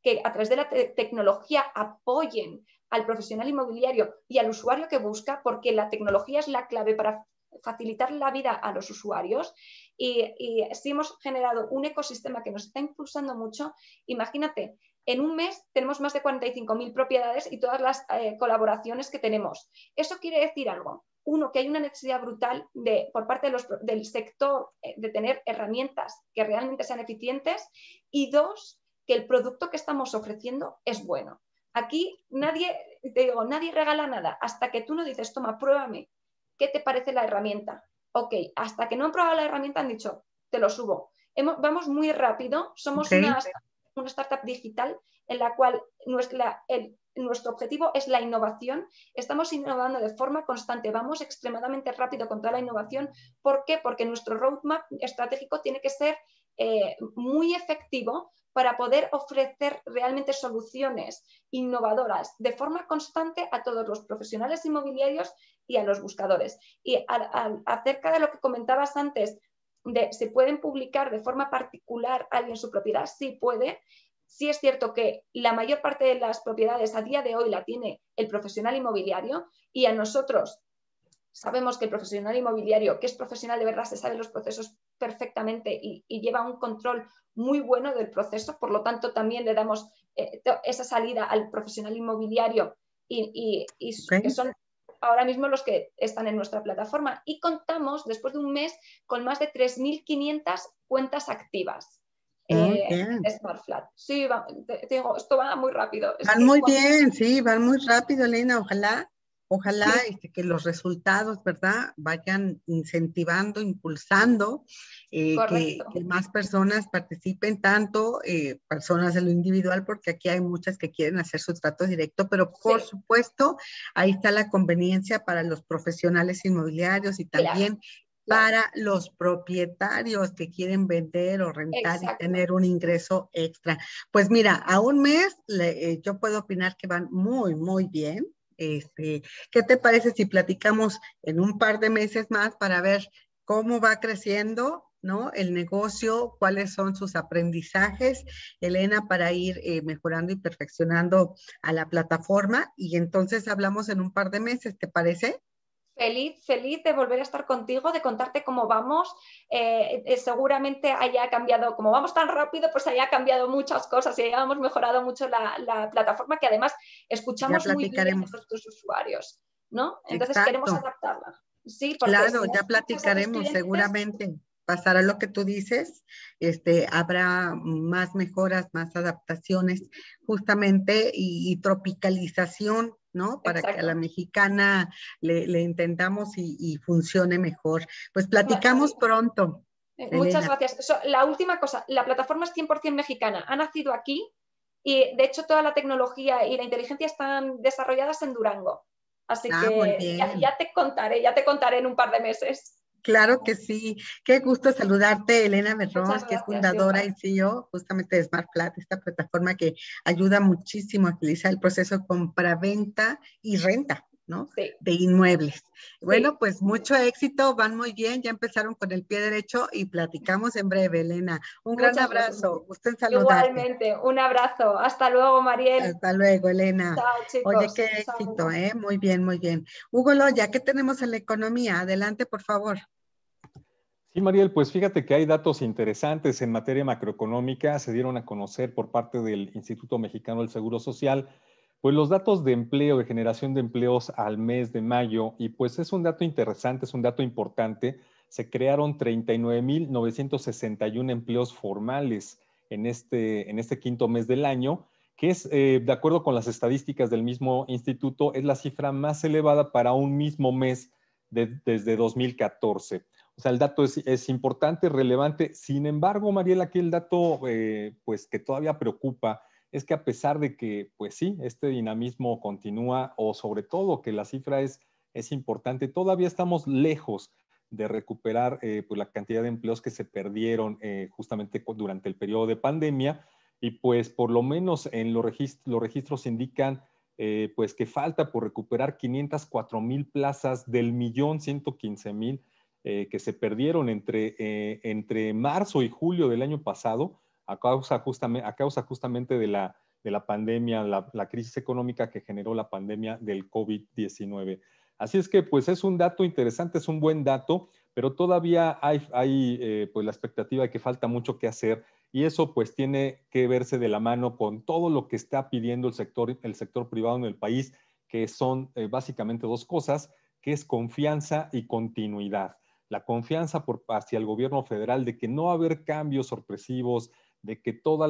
que a través de la tecnología apoyen al profesional inmobiliario y al usuario que busca, porque la tecnología es la clave para facilitar la vida a los usuarios, y sí hemos generado un ecosistema que nos está impulsando mucho. Imagínate, en un mes tenemos más de 45.000 propiedades y todas las colaboraciones que tenemos. Eso quiere decir algo. Uno, que hay una necesidad brutal por parte del sector de tener herramientas que realmente sean eficientes, y dos, que el producto que estamos ofreciendo es bueno. Aquí nadie regala nada hasta que tú no dices, toma, pruébame, ¿qué te parece la herramienta? Ok, hasta que no han probado la herramienta han dicho, te lo subo. Vamos muy rápido, somos una startup digital en la cual nuestro objetivo es la innovación. Estamos innovando de forma constante, vamos extremadamente rápido con toda la innovación. ¿Por qué? Porque nuestro roadmap estratégico tiene que ser muy efectivo para poder ofrecer realmente soluciones innovadoras de forma constante a todos los profesionales inmobiliarios y a los buscadores. Y acerca de lo que comentabas antes, ¿se pueden publicar de forma particular alguien su propiedad? Sí puede. Sí es cierto que la mayor parte de las propiedades a día de hoy la tiene el profesional inmobiliario, y a nosotros sabemos que el profesional inmobiliario, que es profesional de verdad, se sabe los procesos perfectamente y lleva un control muy bueno del proceso. Por lo tanto, también le damos esa salida al profesional inmobiliario que son ahora mismo los que están en nuestra plataforma. Y contamos, después de un mes, con más de 3.500 cuentas activas. Smart Flat. Sí, te digo, esto va muy rápido. Van muy bien, sí, van muy rápido, Elena. Ojalá sí, que los resultados, ¿verdad?, vayan incentivando, impulsando, que más personas participen, tanto personas de lo individual, porque aquí hay muchas que quieren hacer su trato directo, pero por supuesto, ahí está la conveniencia para los profesionales inmobiliarios y también para los propietarios que quieren vender o rentar y tener un ingreso extra. Pues mira, a un mes yo puedo opinar que van muy, muy bien. ¿Qué te parece si platicamos en un par de meses más para ver cómo va creciendo, ¿no?, el negocio, cuáles son sus aprendizajes, Elena, para ir mejorando y perfeccionando a la plataforma? Y entonces hablamos en un par de meses, ¿te parece? Feliz de volver a estar contigo, de contarte cómo vamos. Seguramente haya cambiado, como vamos tan rápido, pues haya cambiado muchas cosas y hayamos mejorado mucho la plataforma, que además escuchamos muy bien a nuestros usuarios, ¿no? Entonces queremos adaptarla. Sí, porque claro, ya platicaremos, seguramente pasará lo que tú dices, habrá más mejoras, más adaptaciones, justamente, y tropicalización, ¿no? Para que a la mexicana le intentamos y funcione mejor. Pues platicamos pronto. Muchas gracias. La última cosa, la plataforma es 100% mexicana, ha nacido aquí y de hecho toda la tecnología y la inteligencia están desarrolladas en Durango. Así que ya te contaré en un par de meses. Claro que sí. Qué gusto saludarte, Elena Berrón, que es fundadora y CEO justamente de Smart Flat, esta plataforma que ayuda muchísimo a agilizar el proceso de compra-venta y renta, ¿no? Sí. De inmuebles. Bueno, Sí. pues mucho éxito, van muy bien, ya empezaron con el pie derecho y platicamos en breve, Elena. Un gran Muchas gracias. abrazo, gusto en saludarte. Igualmente, un abrazo. Hasta luego, Mariel. Hasta luego, Elena. Chao, Oye, chicos. qué éxito, ¿eh? Muy bien, muy bien. Hugo Loya, ¿qué tenemos en la economía? Adelante, por favor. Sí, Mariel, pues fíjate que hay datos interesantes en materia macroeconómica, se dieron a conocer por parte del Instituto Mexicano del Seguro Social, pues los datos de empleo, de generación de empleos al mes de mayo, y pues es un dato interesante, es un dato importante, se crearon 39,961 empleos formales en este quinto mes del año, que es, de acuerdo con las estadísticas del mismo instituto, es la cifra más elevada para un mismo mes desde 2014. O sea, el dato es importante, relevante. Sin embargo, Mariela, aquí el dato pues que todavía preocupa es que a pesar de que, pues sí, este dinamismo continúa o sobre todo que la cifra es importante, todavía estamos lejos de recuperar pues la cantidad de empleos que se perdieron justamente durante el periodo de pandemia y pues por lo menos en los registros indican pues que falta por recuperar 504,000 plazas del 1,115,000 que se perdieron entre marzo y julio del año pasado a causa justamente de la pandemia, la crisis económica que generó la pandemia del COVID-19. Así es que pues es un dato interesante, es un buen dato, pero todavía hay pues la expectativa de que falta mucho que hacer y eso pues tiene que verse de la mano con todo lo que está pidiendo el sector privado en el país, que son básicamente dos cosas, que es confianza y continuidad. La confianza hacia el gobierno federal de que no va a haber cambios sorpresivos, de que todos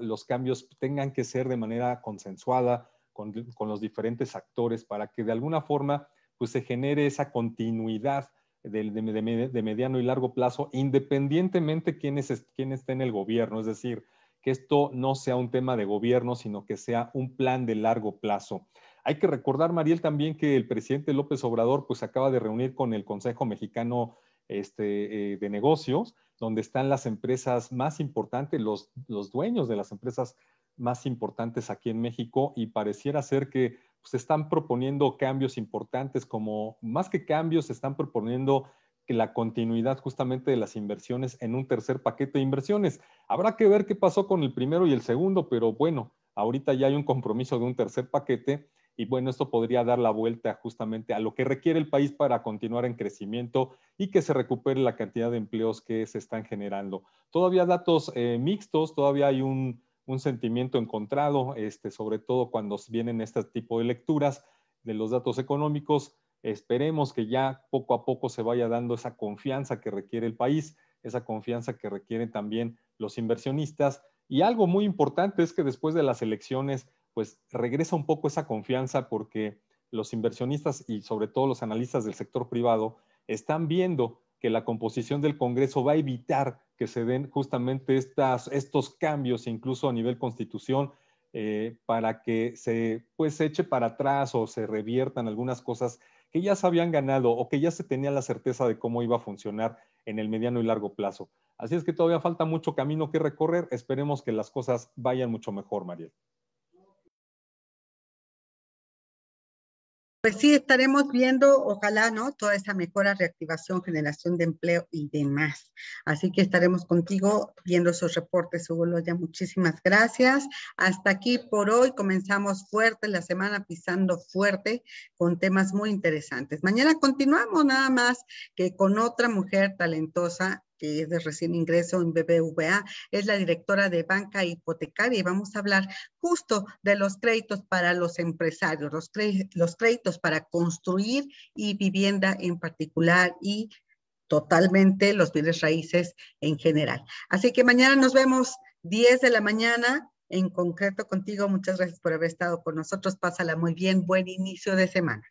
los cambios tengan que ser de manera consensuada con los diferentes actores para que de alguna forma pues, se genere esa continuidad de mediano y largo plazo, independientemente quién esté en el gobierno. Es decir, que esto no sea un tema de gobierno, sino que sea un plan de largo plazo. Hay que recordar, Mariel, también que el presidente López Obrador pues acaba de reunir con el Consejo Mexicano de Negocios, donde están las empresas más importantes, los dueños de las empresas más importantes aquí en México y pareciera ser que se están proponiendo cambios importantes, como más que cambios, se están proponiendo que la continuidad justamente de las inversiones en un tercer paquete de inversiones. Habrá que ver qué pasó con el primero y el segundo, pero bueno, ahorita ya hay un compromiso de un tercer paquete y bueno, esto podría dar la vuelta justamente a lo que requiere el país para continuar en crecimiento y que se recupere la cantidad de empleos que se están generando. Todavía datos mixtos, todavía hay un sentimiento encontrado, sobre todo cuando vienen este tipo de lecturas de los datos económicos. Esperemos que ya poco a poco se vaya dando esa confianza que requiere el país, esa confianza que requieren también los inversionistas. Y algo muy importante es que después de las elecciones, pues regresa un poco esa confianza porque los inversionistas y sobre todo los analistas del sector privado están viendo que la composición del Congreso va a evitar que se den justamente estos cambios, incluso a nivel constitución, para que se eche para atrás o se reviertan algunas cosas que ya se habían ganado o que ya se tenía la certeza de cómo iba a funcionar en el mediano y largo plazo. Así es que todavía falta mucho camino que recorrer. Esperemos que las cosas vayan mucho mejor, Mariel. Pues sí, estaremos viendo, ojalá, ¿no? Toda esa mejora, reactivación, generación de empleo y demás. Así que estaremos contigo viendo esos reportes, Hugo Loya. Muchísimas gracias. Hasta aquí por hoy. Comenzamos fuerte la semana, pisando fuerte con temas muy interesantes. Mañana continuamos nada más que con otra mujer talentosa que es de recién ingreso en BBVA, es la directora de banca hipotecaria y vamos a hablar justo de los créditos para los empresarios, los créditos para construir y vivienda en particular y totalmente los bienes raíces en general. Así que mañana nos vemos 10 de la mañana, en concreto contigo. Muchas gracias por haber estado con nosotros. Pásala muy bien. Buen inicio de semana.